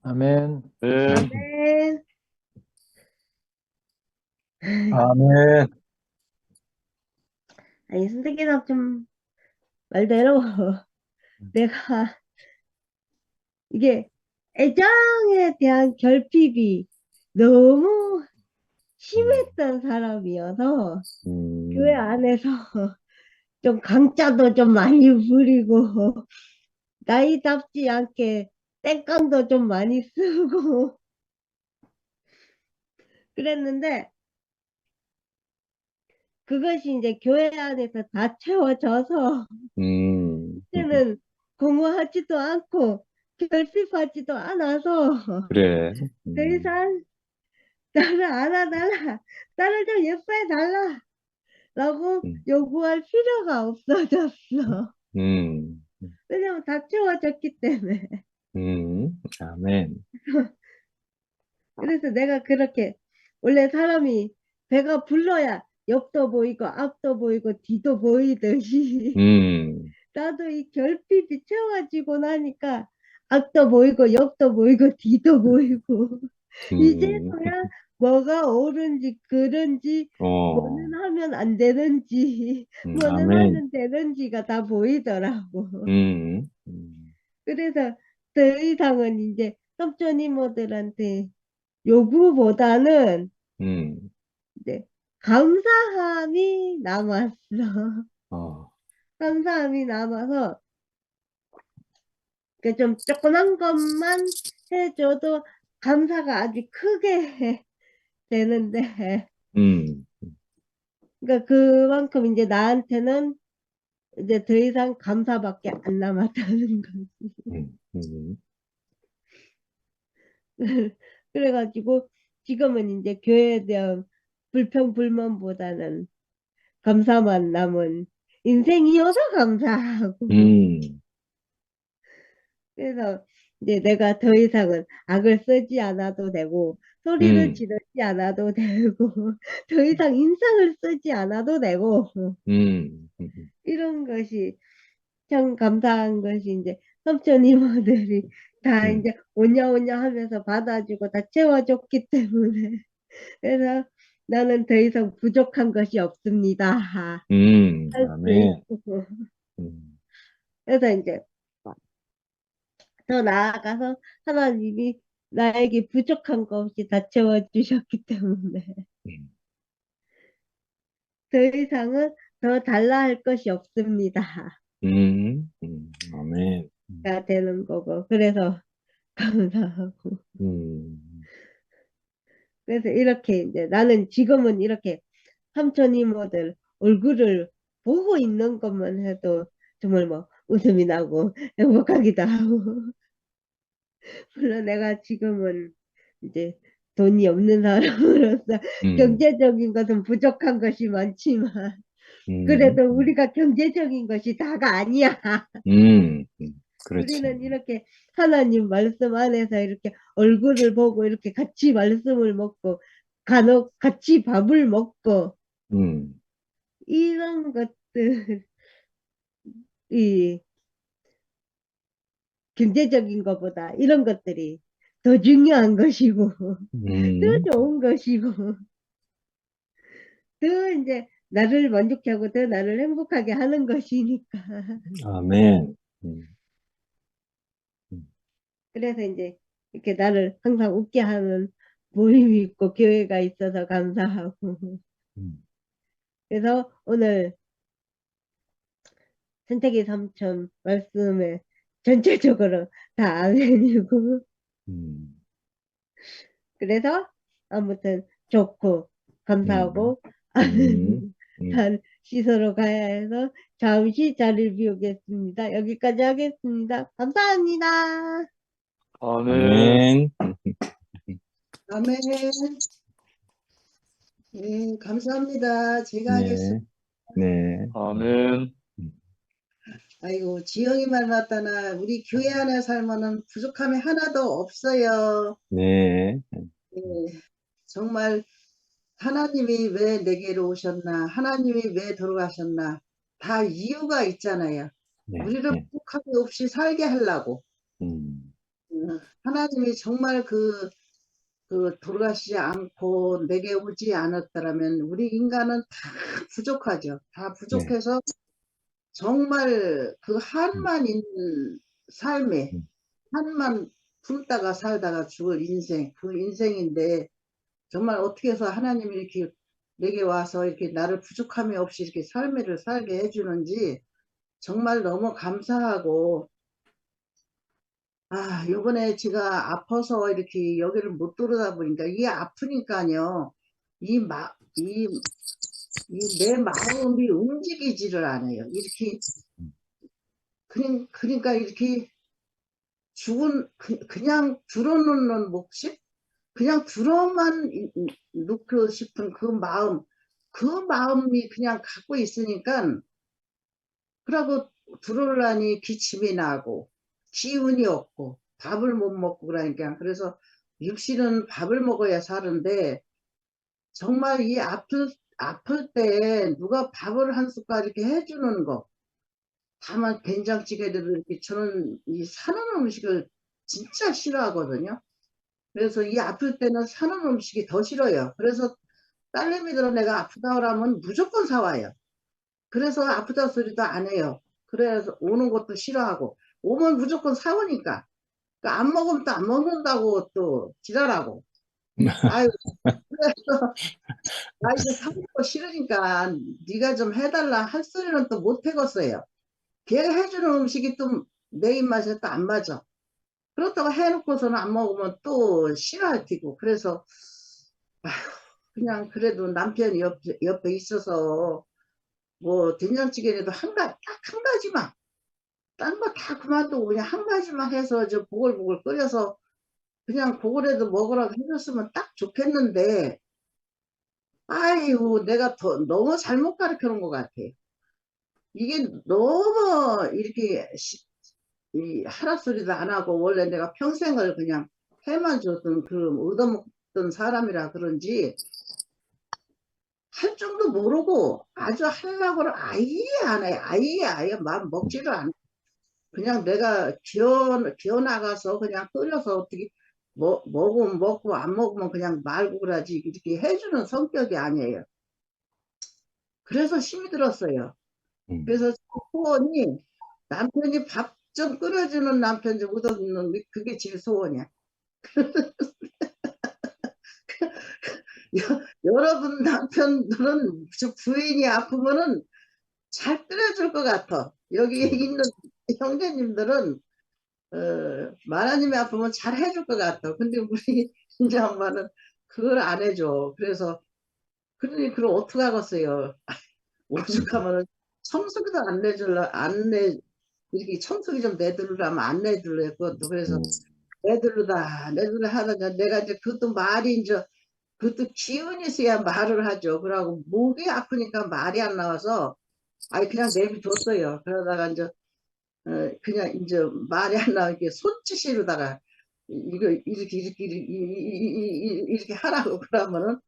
아멘. 네. 아멘. 아멘. 아니, 선생님, 좀, 말대로, 내가, 이게, 애정에 대한 결핍이 너무 심했던 사람이어서, 교회 안에서 좀 강짜도 좀 많이 부리고, 나이답지 않게 땡깡도 좀 많이 쓰고, 그랬는데, 그것이 이제 교회 안에서 다 채워져서, 이제는 공허하지도 않고, 결핍하지도 않아서, 그래. 더 이상 나를 알아달라, 나를 좀 예뻐해달라, 라고 요구할 필요가 없어졌어. 음, 왜냐면 다 채워졌기 때문에. 아멘. 그래서 내가 그렇게, 원래 사람이 배가 불러야 옆도 보이고, 앞도 보이고, 뒤도 보이듯이, 나도 이 결핍이 채워지고 나니까, 앞도 보이고, 옆도 보이고, 뒤도 보이고, 음, 이제서야 뭐가 옳은지 그른지 뭐는 하면 안 되는지 뭐는 아멘. 하면 되는지가 다 보이더라고. 음, 그래서 더 이상은 이제 삼촌 이모들한테 요구보다는 음, 이제 감사함이 남았어. 어, 감사함이 남아서 좀 조그만 것만 해줘도 감사가 아주 크게 되는데, 음, 그러니까 그만큼 이제 나한테는 이제 더 이상 감사밖에 안 남았다는 거지. 음, 음, 그래가지고 지금은 이제 교회에 대한 불평불만보다는 감사만 남은 인생이어서 감사하고. 음, 그래서 이제 내가 더 이상은 악을 쓰지 않아도 되고 소리를 음, 지르지 않아도 되고 더 이상 인상을 쓰지 않아도 되고 이런 것이 참 감사한 것이 이제 삼촌 이모들이 다 음, 이제 오냐 오냐 하면서 받아주고 다 채워줬기 때문에 그래서 나는 더 이상 부족한 것이 없습니다. 할 수 아멘. 있고 음, 그래서 이제 더 나아가서 하나님이 나에게 부족한 것 없이 다 채워주셨기 때문에 음, 더 이상은 더 달라 할 것이 없습니다. 아멘. 가 되는 거고 그래서 감사하고 음, 그래서 이렇게 이제 나는 지금은 이렇게 삼촌 이모들 얼굴을 보고 있는 것만 해도 정말 뭐 웃음이 나고 행복하기도 하고 물론 내가 지금은 이제 돈이 없는 사람으로서 음, 경제적인 것은 부족한 것이 많지만 그래도 우리가 경제적인 것이 다가 아니야. 그렇지. 우리는 이렇게 하나님 말씀 안에서 이렇게 얼굴을 보고 이렇게 같이 말씀을 먹고 간혹 같이 밥을 먹고 음, 이런 것들이 경제적인 것보다 이런 것들이 더 중요한 것이고 더 음, 좋은 것이고 더 이제 나를 만족하고 더 나를 행복하게 하는 것이니까 아멘. 음, 음, 그래서 이제 이렇게 나를 항상 웃게 하는 모임이 있고 교회가 있어서 감사하고 음, 그래서 오늘 선택의 삼촌 말씀에 전체적으로 다 아멘이고 음, 그래서 아무튼 좋고 음, 감사하고 음, 음. 난 씻으러 가야 해서 잠시 자리를 비우겠습니다. 여기까지 하겠습니다. 감사합니다. 아멘. 아멘. 네, 감사합니다. 제가 하겠습니다. 네, 네. 아멘. 아이고, 지영이 말 맞다나 우리 교회 안에 살면은 부족함이 하나도 없어요. 네. 네, 정말 하나님이 왜 내게로 오셨나, 하나님이 왜 돌아가셨나, 다 이유가 있잖아요. 네, 우리를 네. 부족함이 없이 살게 하려고. 음, 하나님이 정말 그 돌아가시지 않고 내게 오지 않았더라면 우리 인간은 다 부족하죠. 다 부족해서 정말 그 한만 있는 삶에 한만 품다가 살다가 죽을 인생, 그 인생인데 정말 어떻게 해서 하나님이 이렇게 내게 와서 이렇게 나를 부족함이 없이 이렇게 삶을 살게 해주는지 정말 너무 감사하고, 요번에 제가 아파서 이렇게 여기를 못 들어다 보니까 이게 아프니까요. 내 마음이 움직이지를 않아요. 이렇게, 그러니까 이렇게 그냥 들어놓는 몫이 그냥 들어만 놓고 싶은 그 마음이 그냥 갖고 있으니까, 그러고 들어오려니 기침이 나고, 기운이 없고, 밥을 못 먹고 그러니까, 그래서 육신은 밥을 먹어야 사는데, 정말 아플 때 누가 밥을 한 숟갈 이렇게 해주는 거, 다만 된장찌개를 이렇게 저는 이 사는 음식을 진짜 싫어하거든요. 그래서 이 아플 때는 사는 음식이 더 싫어요. 그래서 딸내미들은 내가 아프다 그러면 무조건 사와요. 그래서 아프다 소리도 안 해요. 그래서 오는 것도 싫어하고, 오면 무조건 사오니까. 그러니까 안 먹으면 또 안 먹는다고 또 지랄하고. 아유, 그래서 나 이제 사는 거 싫으니까 네가 좀 해달라 할 소리는 또 못 해겠어요. 걔가 해주는 음식이 또 내 입맛에 또 안 맞아. 그렇다고 해놓고서는 안 먹으면 또 싫어할 테고. 그래서 그냥 그래도 남편이 옆에 있어서 뭐 된장찌개라도 딱 한 가지만, 딴 거 다 그만두고 그냥 한 가지만 해서 저 보글보글 끓여서 그냥 그거라도 먹으라고 해줬으면 딱 좋겠는데, 아이고 내가 너무 잘못 가르쳐 놓은 것 같아. 이게 너무 이렇게 하라 소리도 안 하고, 원래 내가 평생을 그냥 해만 줬던 얻어먹던 사람이라 그런지 할 줄도 모르고 아주 하려고는 아예 안 해. 아예 마음 먹지를 않아. 그냥 내가 기어 나가서 그냥 끓여서 어떻게 먹으면 먹고 안 먹으면 그냥 말고 그러지, 이렇게 해주는 성격이 아니에요. 그래서 힘이 들었어요. 그래서 소원이 남편이 밥 좀 끓여주는 남편 좀 얻어먹는 그게 제일 소원이야. 여러분 남편들은 저 부인이 아프면은 잘 끓여줄 것 같아. 여기 있는 형제님들은 마나님이 아프면 잘 해줄 것 같아. 근데 우리 이제 엄마는 그걸 안 해줘. 그래서 그러니 그걸 어떻게 하겠어요. 오죽하면은 청소기도 안 내줄라 이렇게 청소기 좀 내두르라면 안 내둘래 그것도. 그래서 내둘러 하다가 내가 이제 그것도 말이 이제 그것도 기운이 있어야 말을 하죠. 그러고 목이 아프니까 말이 안 나와서 아니 그냥 내비뒀어요. 그러다가 이제 그냥 이제 말이 안 나오게 손짓으로다가 이거 이렇게 하라고 그러면은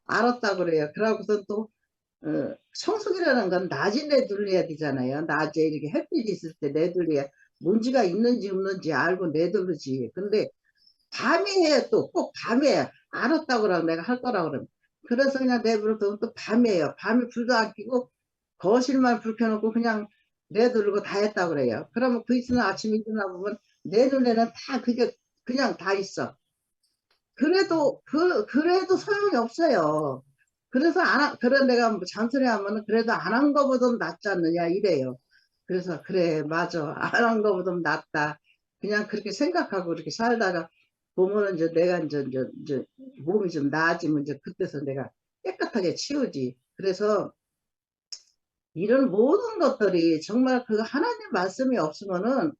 알았다 그래요. 그러고서 또 청소기라는 건 낮에 내둘러야 되잖아요. 낮에 이렇게 햇빛이 있을 때 내둘러야 먼지가 있는지 없는지 알고 내두르지. 근데 밤에 해, 또 꼭 밤에. 알았다 그러고 내가 할 거라 그러면. 그래서 그냥 내버려두면 또 밤에요. 밤에 불도 안 켜고 거실만 불 켜놓고 그냥 내두르고 다 했다 그래요. 그러면 그 있으면 아침에 일어나 보면 내 눈에는 다 그게 그냥 다 있어. 그래도 소용이 없어요. 그래서 그래 내가 뭐 잔소리 하면은 그래도 안 한 거보다 낫지 않느냐 이래요. 그래서 그래 맞아, 안 한 거보다 낫다. 그냥 그렇게 생각하고 이렇게 살다가 보면은 이제 내가 이제 몸이 좀 나아지면 이제 그때서 내가 깨끗하게 치우지. 그래서 이런 모든 것들이 정말 그 하나님 말씀이 없으면은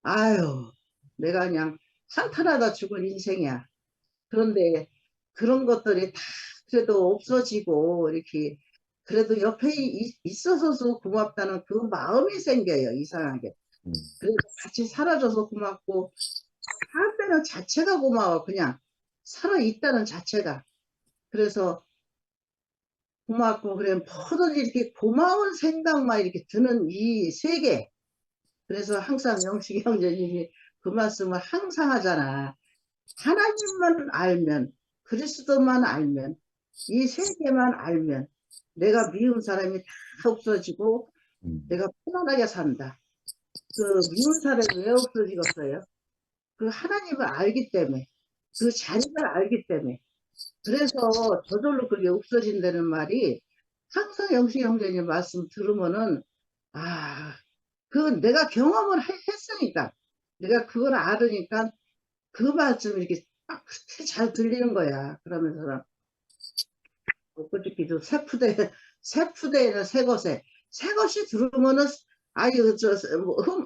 아유 내가 그냥 한탄하다 죽은 인생이야. 그런데 그런 것들이 다 그래도 없어지고 이렇게 그래도 옆에 있어서 고맙다는 그 마음이 생겨요. 이상하게. 그래서 같이 살아줘서 고맙고 살 때는 자체가 고마워. 그냥 살아있다는 자체가. 그래서 고맙고 그래 모든 이렇게 고마운 생각만 이렇게 드는 이 세계. 그래서 항상 영식이 형제님이 그 말씀을 항상 하잖아. 하나님만 알면, 그리스도만 알면, 이 세계만 알면 내가 미운 사람이 다 없어지고 내가 편안하게 산다. 그 미운 사람이 왜 없어지겠어요? 그 하나님을 알기 때문에, 그 자리를 알기 때문에. 그래서 저절로 그게 없어진다는 말이 항상 영식 형제님 말씀 들으면은 내가 경험을 했으니까 내가 그걸 알으니까 그 말씀이 이렇게 딱 그렇게 잘 들리는 거야. 그러면서 엊그저께도 새푸대에는 새 것이 들으면은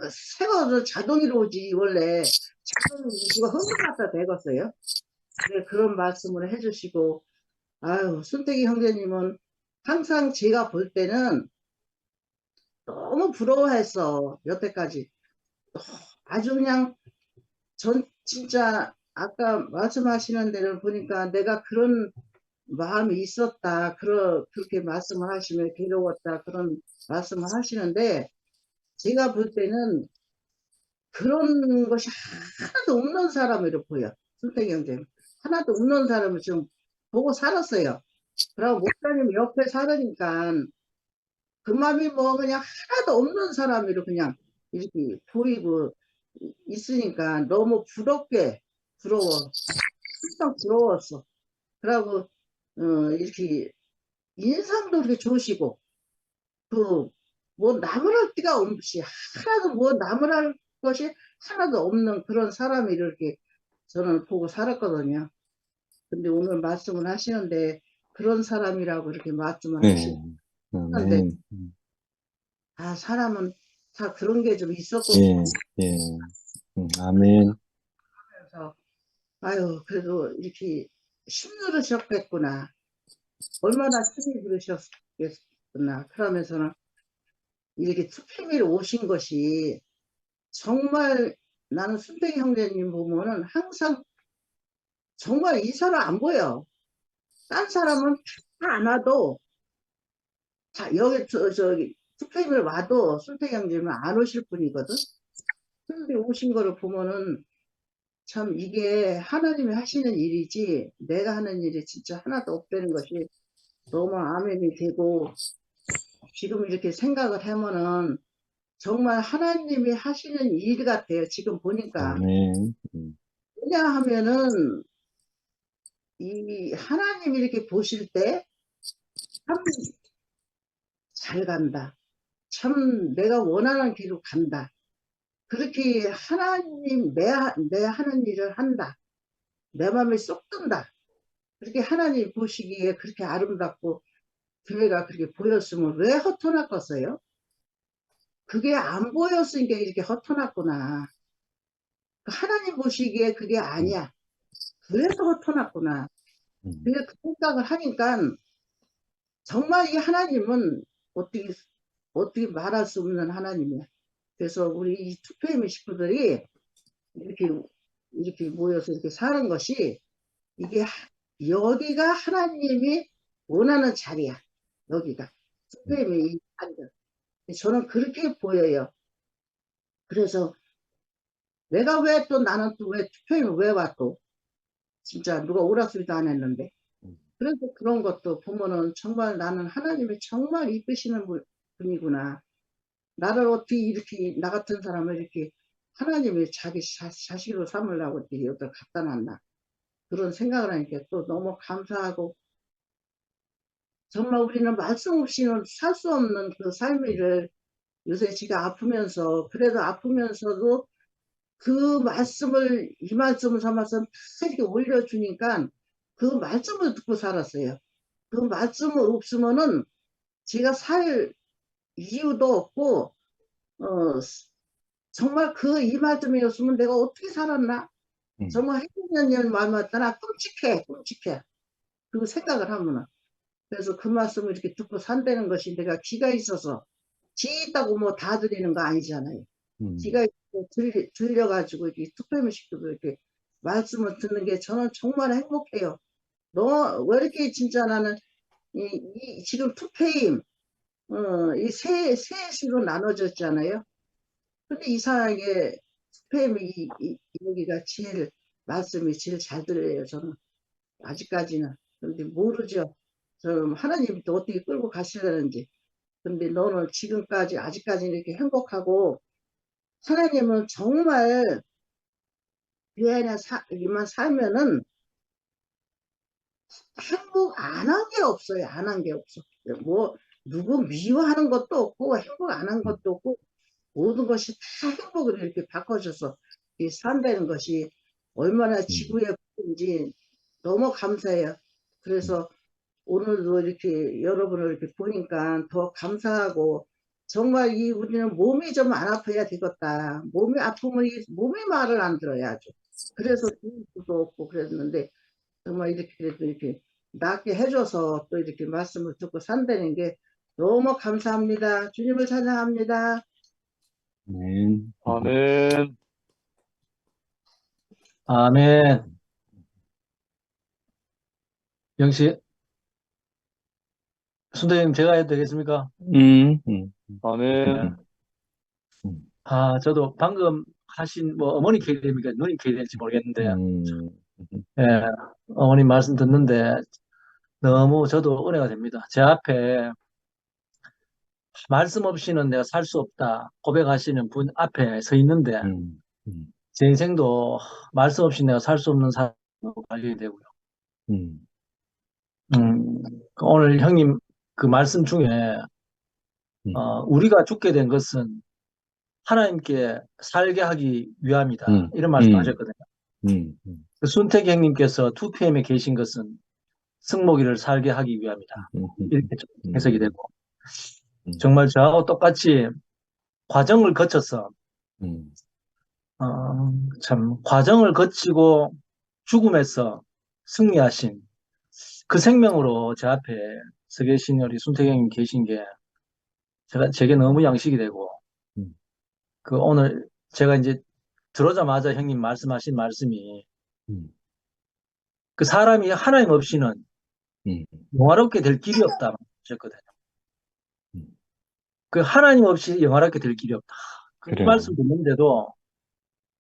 새 것은 자동으로 오지 원래 자동으로 누가 흥분하다 되겠어요. 그런 말씀을 해주시고 순택이 형제님은 항상 제가 볼 때는 너무 부러워했어. 여태까지 아주 그냥 진짜 아까 말씀하시는 데를 보니까 내가 그런 마음이 있었다. 그렇게 말씀을 하시면 괴로웠다. 그런 말씀을 하시는데 제가 볼 때는 그런 것이 하나도 없는 사람으로 보여. 순택이 형제님. 하나도 없는 사람을 지금 보고 살았어요. 그리고 목사님 옆에 살으니까 그 마음이 뭐 그냥 하나도 없는 사람으로 그냥 이렇게 보이고 있으니까 너무 부러워. 엄청 부러웠어. 그러고 이렇게 인상도 그렇게 좋으시고 뭐 나무랄 데가 없이 하나도 뭐 나무랄 것이 하나도 없는 그런 사람이 이렇게 저는 보고 살았거든요. 근데 오늘 말씀을 하시는데 그런 사람이라고 이렇게 말씀을 네. 하시는데 아멘. 사람은 다 그런 게 좀 있었고 예, 예. 아멘. 그래서 그래도 이렇게 힘들으셨겠구나. 얼마나 힘이 들으셨겠구나. 그러면서는 이렇게 투표미를 오신 것이 정말 나는 순택이 형제님 보면은 항상 정말 이 사람 안 보여. 딴 사람은 다 안 와도 여기 저기 투표미를 와도 순택이 형제님은 안 오실 분이거든. 근데 오신 거를 보면은 참 이게 하나님이 하시는 일이지 내가 하는 일이 진짜 하나도 없다는 것이 너무 아멘이 되고 지금 이렇게 생각을 하면은 정말 하나님이 하시는 일 같아요. 지금 보니까. 아멘. 왜냐하면은 이 하나님이 이렇게 보실 때 참 잘 간다. 참 내가 원하는 길로 간다. 그렇게 하나님 내 하는 일을 한다. 내 마음에 쏙 든다. 그렇게 하나님 보시기에 그렇게 아름답고 교회가 그렇게 보였으면 왜 허터났겠어요? 그게 안 보였으니까 이렇게 허터났구나. 하나님 보시기에 그게 아니야. 그래서 허터났구나. 그래서 그 생각을 하니까 정말 이 하나님은 어떻게 말할 수 없는 하나님이야. 그래서 우리 이 투표의 식구들이 이렇게 모여서 이렇게 사는 것이 이게 여기가 하나님이 원하는 자리야. 여기가 투표의 이 자리가. 저는 그렇게 보여요. 그래서 내가 나는 또 왜 투표에 왜 와 또 진짜 누가 오라 소리도 안 했는데 그래서 그런 것도 보면은 정말 나는 하나님이 정말 이끄시는 분이구나. 나를 어떻게 이렇게 나 같은 사람을 이렇게 하나님이 자기 자식으로 삼으려고 이렇게 여기다 갖다 놨나 그런 생각을 하니까 또 너무 감사하고 정말 우리는 말씀 없이는 살 수 없는 그 삶을 요새 지가 아프면서 그래도 아프면서도 그 말씀을 이 말씀을 삼아서 이렇게 올려주니까 그 말씀을 듣고 살았어요. 그 말씀을 없으면은 제가 살 이유도 없고 정말 그 이 말씀이었으면 내가 어떻게 살았나 정말 해주는 마음이 따라 끔찍해 그 생각을 하면은 그래서 그 말씀을 이렇게 듣고 산다는 것이 내가 귀가 있어서 지 있다고 뭐 다 들리는 거 아니잖아요. 귀가 들려가지고 이렇게 투표무식도 이렇게 말씀을 듣는 게 저는 정말 행복해요. 왜 이렇게 진짜 나는 지금 투표임 이 세 시로 나눠졌잖아요. 근데 이상하게 FM 여기가 제일 말씀이 제일 잘 들려요. 저는 아직까지는. 근데 모르죠. 저 하나님이 또 어떻게 끌고 가시려는지. 근데 너는 지금까지 아직까지 이렇게 행복하고 하나님은 정말 이만 살면은 행복 안 한 게 없어요. 안 한 게 없어. 뭐 누구 미워하는 것도 없고 행복 안 한 것도 없고 모든 것이 다 행복으로 이렇게 바꿔줘서 이 산다는 것이 얼마나 지구의 복인지 너무 감사해요. 그래서 오늘도 이렇게 여러분을 이렇게 보니까 더 감사하고 정말 우리는 몸이 좀 안 아파야 되겠다. 몸이 아프면 몸이 말을 안 들어요 아주. 그래서 좋을 수도 없고 그랬는데 정말 이렇게 그래도 이렇게 낫게 해줘서 또 이렇게 말씀을 듣고 산다는 게 너무 감사합니다. 주님을 찬양합니다. 아멘. 아멘. 아멘. 영씨, 순대님 제가 해도 되겠습니까? 아멘. 저도 방금 하신 어머니 계획입니까? 누님 계획인지 모르겠는데, 예, 어머님 말씀 듣는데 너무 저도 은혜가 됩니다. 제 앞에 말씀 없이는 내가 살 수 없다 고백하시는 분 앞에 서 있는데 제 인생도 말씀 없이 내가 살 수 없는 삶으로 발견이 되고요. 오늘 형님 그 말씀 중에 우리가 죽게 된 것은 하나님께 살게 하기 위함이다. 이런 말씀 하셨거든요. 그 순택이 형님께서 2PM에 계신 것은 승모기를 살게 하기 위함이다. 이렇게 좀 해석이 되고 정말 저하고 똑같이 과정을 거쳐서 참 과정을 거치고 죽음에서 승리하신 그 생명으로 제 앞에 서 계신 우리 순택이 형님 계신 게 제게 너무 양식이 되고 그 오늘 제가 이제 들어오자마자 형님 말씀하신 말씀이 그 사람이 하나님 없이는 영화롭게 될 길이 없다 하셨거든요. 그 하나님 없이 영화롭게 될 길이 없다. 그 그래요. 말씀 듣는데도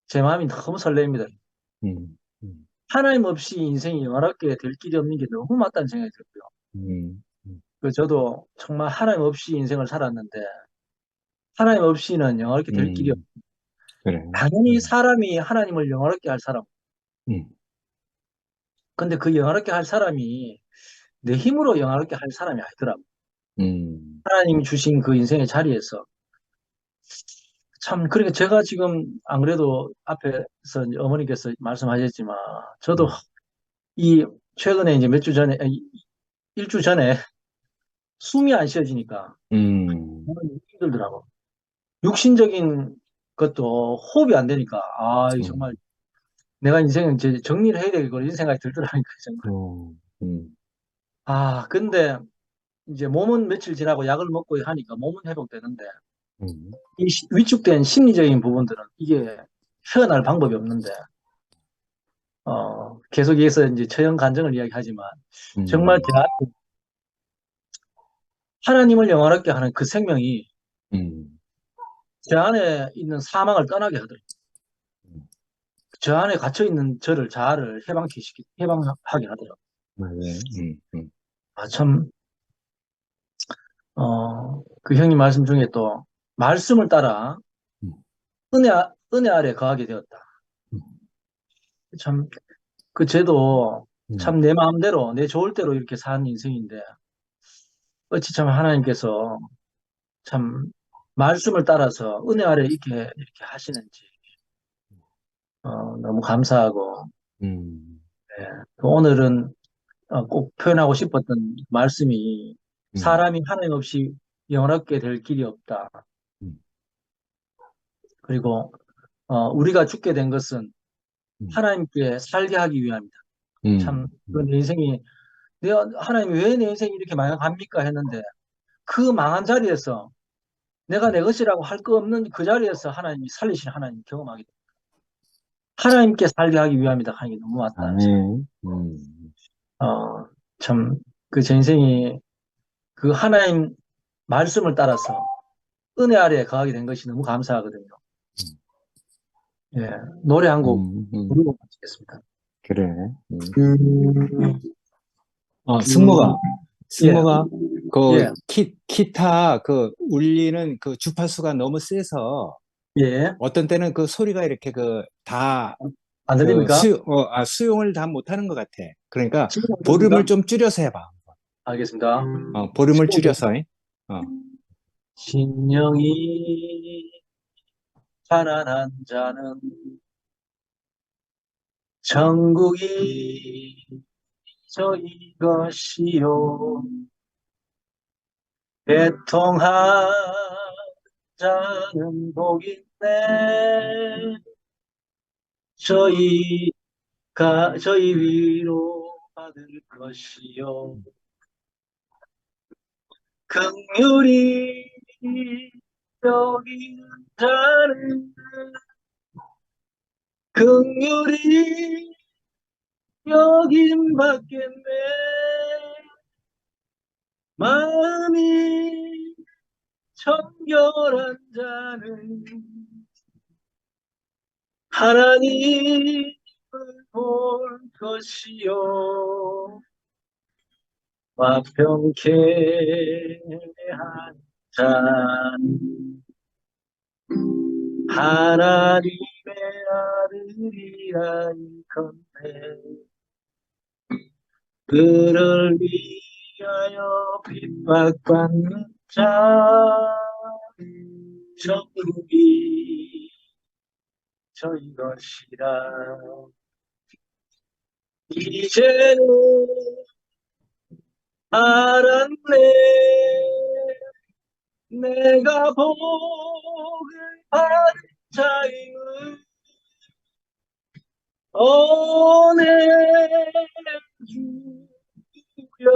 제 마음이 너무 설렙니다. 하나님 없이 인생이 영화롭게 될 길이 없는 게 너무 맞다는 생각이 들고요. 그 저도 정말 하나님 없이 인생을 살았는데 하나님 없이는 영화롭게 될 길이 없다. 그래. 당연히 사람이 하나님을 영화롭게 할 사람. 근데 그 영화롭게 할 사람이 내 힘으로 영화롭게 할 사람이 아니더라고. 하나님이 주신 그 인생의 자리에서 참 그러니까 제가 지금 안 그래도 앞에서 이제 어머니께서 말씀하셨지만 저도 이 최근에 이제 몇 주 전에 일주 전에 숨이 안 쉬어지니까 너무 힘들더라고. 육신적인 것도 호흡이 안 되니까 이 정말 내가 인생은 이제 정리를 해야 되겠고 이런 생각이 들더라니까 정말. 근데 이제 몸은 며칠 지나고 약을 먹고 하니까 몸은 회복되는데 이 위축된 심리적인 부분들은 이게 헤어날 방법이 없는데 계속 여기서 이제 처형 간증을 이야기하지만 정말 제 앞에 하나님을 영화롭게 하는 그 생명이 제 안에 있는 사망을 떠나게 하더라고요. 저 안에 갇혀 있는 자아를 해방하게 하더라고요. 참 그 형님 말씀 중에 또 말씀을 따라 은혜 아래 거하게 되었다. 참 그 쟤도 참 내 마음대로 내 좋을 대로 이렇게 사는 인생인데 어찌 참 하나님께서 참 말씀을 따라서 은혜 아래 이렇게 하시는지 너무 감사하고 오늘은 꼭 표현하고 싶었던 말씀이 사람이 하나님 없이 영원하게 될 길이 없다. 그리고 우리가 죽게 된 것은 하나님께 살게 하기 위함이다. 참 내 인생이 하나님이 왜 내 인생이 이렇게 망합니까 했는데 그 망한 자리에서 내가 내 것이라고 할 거 없는 그 자리에서 하나님이 살리신 하나님 경험하게 됩니다. 하나님께 살게 하기 위함이다 하는 게 너무 맞다. 참 그 제 인생이 그 하나님 말씀을 따라서 은혜 아래에 거하게 된 것이 너무 감사하거든요. 예, 노래 한 곡 부르고 마치겠습니다. 그래. 음, 승모가, 예, 그, 예, 기타, 울리는 그 주파수가 너무 세서, 예. 어떤 때는 그 소리가 이렇게 안 들립니까? 수용을 다 못하는 것 같아. 그러니까, 지금 안 볼륨을 들립니까? 좀 줄여서 해봐. 알겠습니다. 볼륨을 지금 줄여서, 어, 진영이 가난한 자는 천국이 저희 것이요 애통한 자는 복인데 저희 위로 받을 것이요 긍휼히 여기는 자는 긍휼히 여김 받겠네 마음이 청결한 자는 하나님을 볼 것이요 화평케 한 자는 하나님의 아들이라 이건대 그를 위하여 핍박받는 자 천국이 저희 것이라 이제는 알았네 내가 복을 받은 자임을 오늘 주여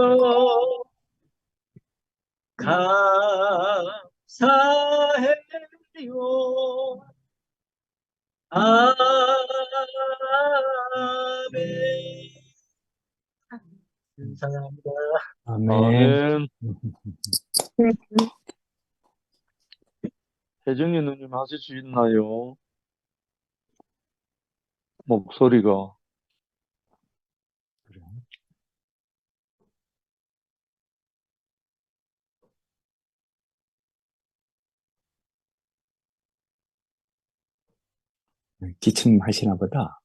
감사해요 아멘 감사합니다. 아멘. 혜정이 누님 하실 수 있나요? 목소리가. 기침 하시나 보다.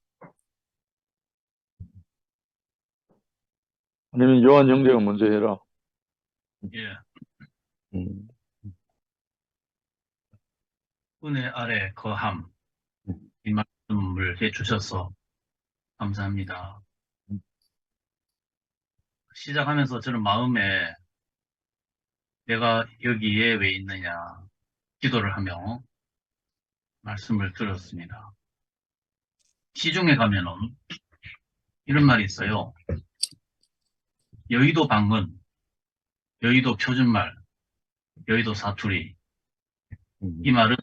아니면 요한 형제가 먼저 해라. 예, 음, 은혜 아래 거함, 이 말씀을 해주셔서 감사합니다. 시작하면서 저는 마음에 내가 여기에 왜 있느냐 기도를 하며 말씀을 들었습니다. 시중에 가면은 이런 말이 있어요. 여의도 방언, 여의도 표준말, 여의도 사투리. 이 말은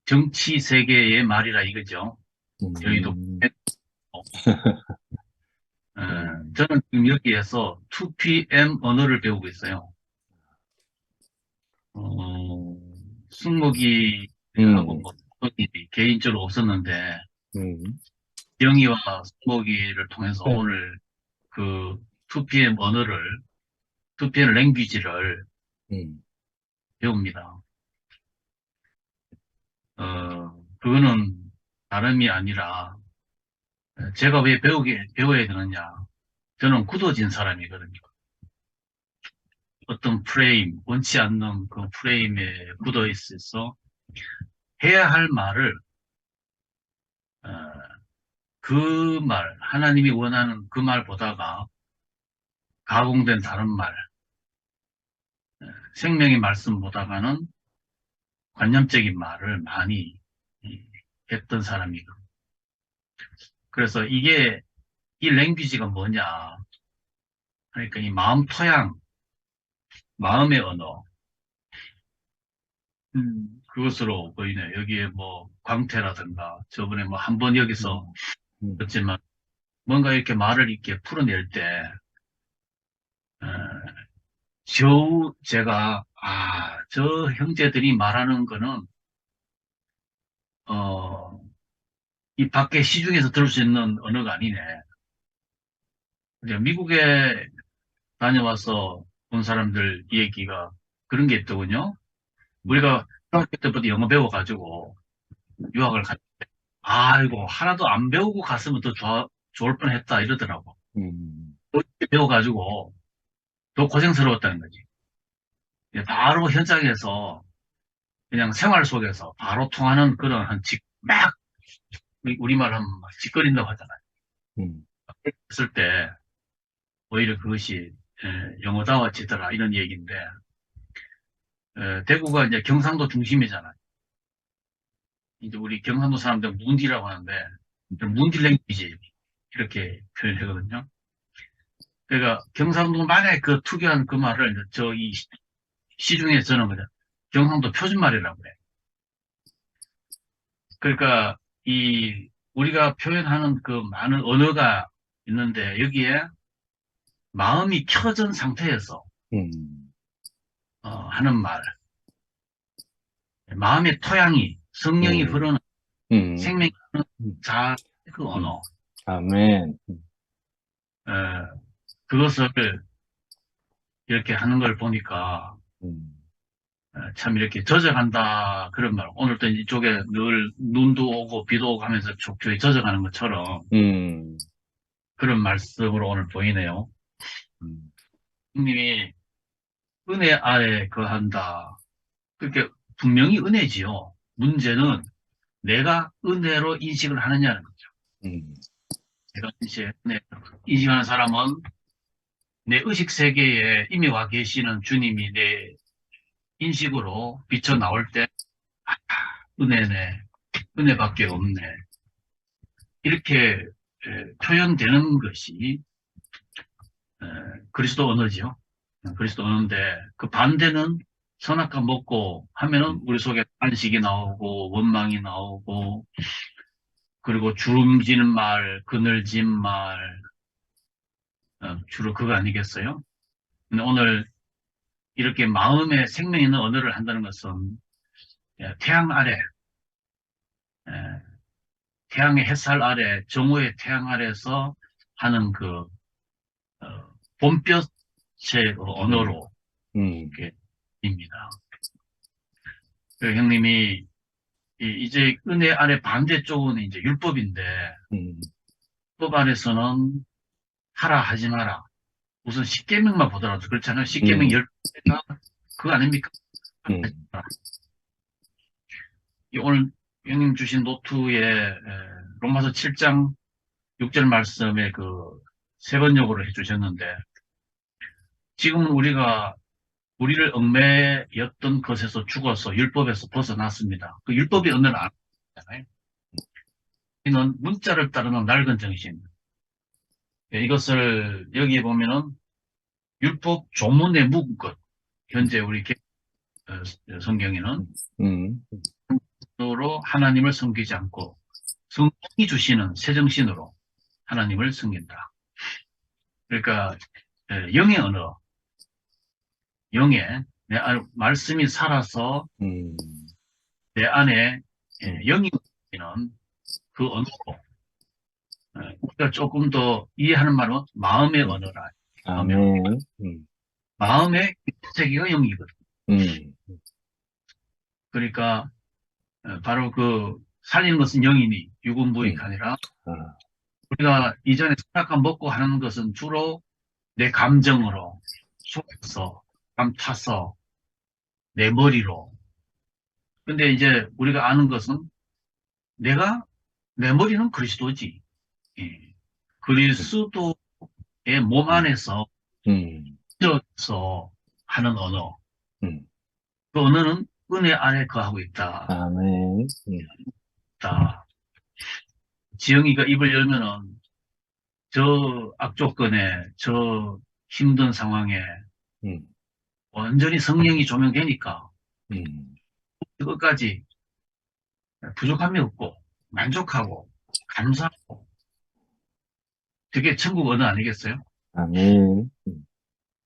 정치 세계의 말이라 이거죠. 여의도. 저는 지금 여기에서 2PM 언어를 배우고 있어요. 승목이하고 뭐 개인적으로 없었는데 영희와 승목이를 통해서 네. 오늘 그 2PM 언어를 2PM 랭귀지를 배웁니다. 그거는 다름이 아니라 제가 왜 배워야 되느냐. 저는 굳어진 사람이거든요. 어떤 프레임, 원치 않는 그 프레임에 굳어 있어서 해야 할 말을 그 말, 하나님이 원하는 그 말보다가 가공된 다른 말, 생명의 말씀보다가는 관념적인 말을 많이 했던 사람이고. 그래서 이 랭귀지가 뭐냐. 그러니까 이 마음 토양, 마음의 언어. 그것으로 보이네요. 여기에 뭐 광태라든가 저번에 뭐 한 번 여기서 했지만 뭔가 이렇게 말을 이렇게 풀어낼 때 제가 저 형제들이 말하는 거는 이 밖에 시중에서 들을 수 있는 언어가 아니네. 이제 미국에 다녀와서 본 사람들 얘기가 그런 게 있더군요. 우리가 중학교 때부터 영어 배워가지고 유학을 갔는데, 아이고, 하나도 안 배우고 갔으면 더 좋을 뻔했다 이러더라고. 배워가지고 더 고생스러웠다는 거지. 바로 현장에서 그냥 생활 속에서 바로 통하는 그런 막, 우리말 하면 막 짓거린다고 하잖아요. 그랬을 때, 오히려 그것이 영어다워지더라, 이런 얘기인데, 대구가 이제 경상도 중심이잖아요. 이제 우리 경상도 사람들 문디라고 하는데, 문디 랭귀지, 이렇게 표현하거든요. 그러니까 경상도만의 그 특유한 그 말을 이 시중에 저는 그냥 경상도 표준말이라고 그래. 그러니까 우리가 표현하는 그 많은 언어가 있는데 여기에 마음이 켜진 상태에서 하는 말, 마음의 토양이 성령이 흐르는 생명이 흐르는 그 언어, 아멘. 그것을 이렇게 하는 걸 보니까 참 이렇게 젖어간다 그런 말. 오늘도 이쪽에 늘 눈도 오고 비도 오고 하면서 촉촉이 젖어가는 것처럼 그런 말씀으로 오늘 보이네요. 님이 은혜 아래 거한다. 그렇게 분명히 은혜지요. 문제는 내가 은혜로 인식을 하느냐는 거죠. 내가 인식하는 사람은 내 의식 세계에 이미 와 계시는 주님이 내 인식으로 비쳐 나올 때, 아, 은혜네, 은혜밖에 없네. 이렇게 표현되는 것이 그리스도 언어지요. 그리스도 언어인데 그 반대는 선악과 먹고 하면은 우리 속에 안식이 나오고 원망이 나오고 그리고 주름지는 말, 그늘진 말 주로 그거 아니겠어요? 근데 오늘 이렇게 마음에 생명 있는 언어를 한다는 것은 태양 아래, 태양의 햇살 아래, 정오의 태양 아래에서 하는 그 봄볕의 언어로 이렇게 입니다. 그 형님이 이제 은혜 아래 반대쪽은 이제 율법인데 율법 안에서는 하라 하지 마라. 우선 십계명만 보더라도 그렇잖아요. 십계명 10개가 그거 아닙니까? 오늘 형님 주신 노트에 로마서 7장 6절 말씀에 그 세 번역으로 해주셨는데 지금은 우리를 얽매였던 것에서 죽어서 율법에서 벗어났습니다. 그 율법이 언어를 안 하잖아요. 우리는 문자를 따르는 낡은 정신. 이것을 여기에 보면은 율법 조문에 묵은 것. 현재 우리 성경에는 로 하나님을 섬기지 않고 성령이 주시는 새 정신으로 하나님을 섬긴다. 그러니까 영의 언어, 영의 내 말씀이 살아서 내 안에 영이 있는 그 언어로 우리가 조금 더 이해하는 말은 마음의 언어라. 마음의 세계가 영이거든. 그러니까 바로 그 살리는 것은 영이니 육은무익 아니라 우리가 이전에 생각한 먹고 하는 것은 주로 내 감정으로 속에서 타서 내 머리로. 근데 이제 우리가 아는 것은 내 머리는 그리스도지. 그리스도의 몸 안에서 서 하는 언어. 그 언어는 은혜 안에 거하고 있다. 아멘. 지영이가 입을 열면은 저 악조건에 저 힘든 상황에 완전히 성령이 조명되니까 그것까지 부족함이 없고 만족하고 감사하고 그게 천국 언어 아니겠어요? 아멘.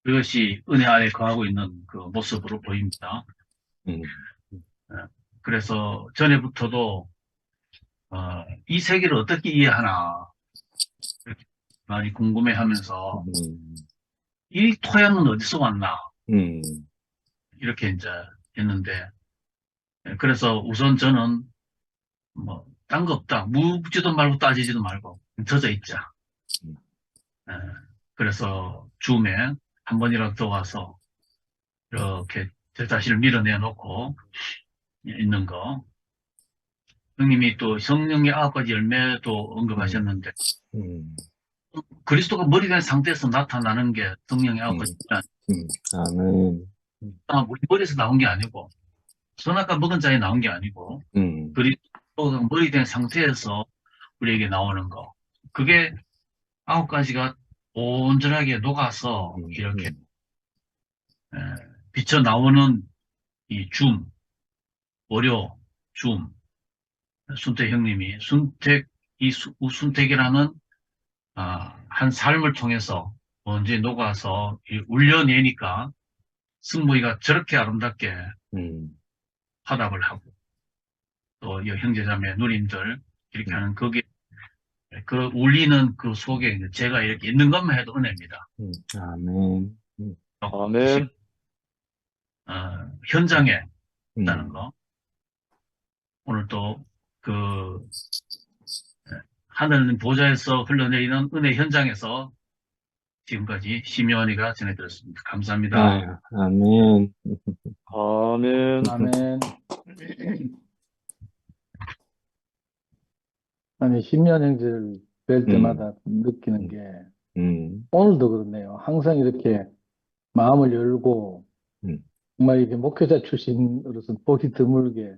그것이 은혜 아래 거하고 있는 그 모습으로 보입니다. 그래서 전에부터도 이 세계를 어떻게 이해하나 이렇게 많이 궁금해하면서 이 토양은 어디서 왔나 음, 이렇게 이제 했는데 그래서 우선 저는 뭐 딴 거 없다 묻지도 말고 따지지도 말고 젖어 있자. 예, 그래서 줌에 한 번이라도 더 와서 이렇게 제 자신을 밀어내놓고 있는 거. 형님이 또 성령의 9가지 열매도 언급하셨는데 음, 그리스도가 머리 된 상태에서 나타나는 게 성령의 9가지 아멘. 우리 머리에서 나온 게 아니고 선악과 먹은 자에 나온 게 아니고 음, 그리스도가 머리 된 상태에서 우리에게 나오는 거. 그게 9가지가 온전하게 녹아서 이렇게 에, 비쳐 나오는 이 월요, 순택 형님이 순택이라는 한 삶을 통해서 언제 녹아서 울려내니까 승무이가 저렇게 아름답게 화답을 하고 또 이 형제자매 누님들 이렇게 하는 그게 그 울리는 그 속에 이제 제가 이렇게 있는 것만 해도 은혜입니다. 아멘. 아멘. 현장에 있다는 거. 오늘 또 그 하늘 보좌에서 흘러내리는 은혜 현장에서 지금까지 심요한이가 전해드렸습니다. 감사합니다. 아유, 아멘. 아멘. 아멘. 아니, 10년 형제를 뵐 때마다 느끼는 게, 오늘도 그렇네요. 항상 이렇게 마음을 열고, 정말 이렇게 목회자 출신으로서 보기 드물게,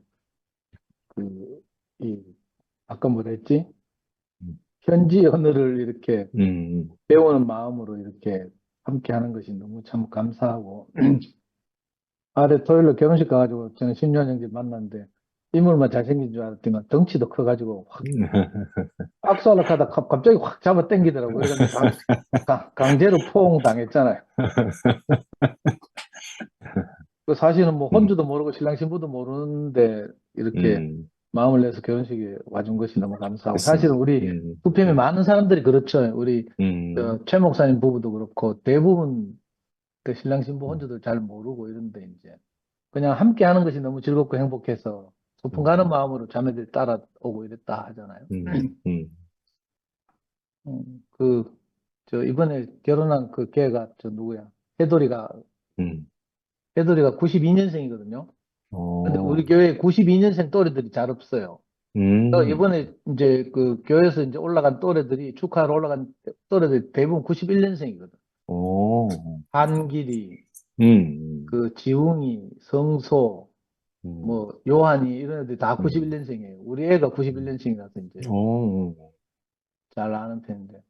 아까 뭐라 했지? 현지 언어를 이렇게 배우는 마음으로 이렇게 함께 하는 것이 너무 참 감사하고, 아래 토요일로 결혼식 가가지고 저는 10년 형제 만났는데, 인물만 잘생긴 줄 알았더니 덩치도 커가지고 확 악수하려고 하다 갑자기 확 잡아 당기더라고요. 그래서 강제로 포옹 당했잖아요. 그 사실은 뭐 혼주도 모르고 신랑 신부도 모르는데 이렇게 마음을 내서 결혼식에 와준 것이 너무 감사하고, 사실은 우리 부평에 많은 사람들이 그렇죠. 우리 최 목사님 부부도 그렇고 대부분 그 신랑 신부 혼주도 잘 모르고 이런데 이제 그냥 함께 하는 것이 너무 즐겁고 행복해서 소풍 가는 마음으로 자매들이 따라오고 이랬다 하잖아요. 저 이번에 결혼한 그 걔가 저 누구야? 해돌이가 92년생이거든요. 근데 우리 교회에 92년생 또래들이 잘 없어요. 이번에 이제 그 교회에서 이제 올라간 또래들이 축하하러 올라간 또래들이 대부분 91년생이거든. 한길이, 그 지웅이, 성소, 뭐 요한이 이런 애들이 다 91년생이에요. 우리 애가 91년생이라서 이제 잘 아는 편인데.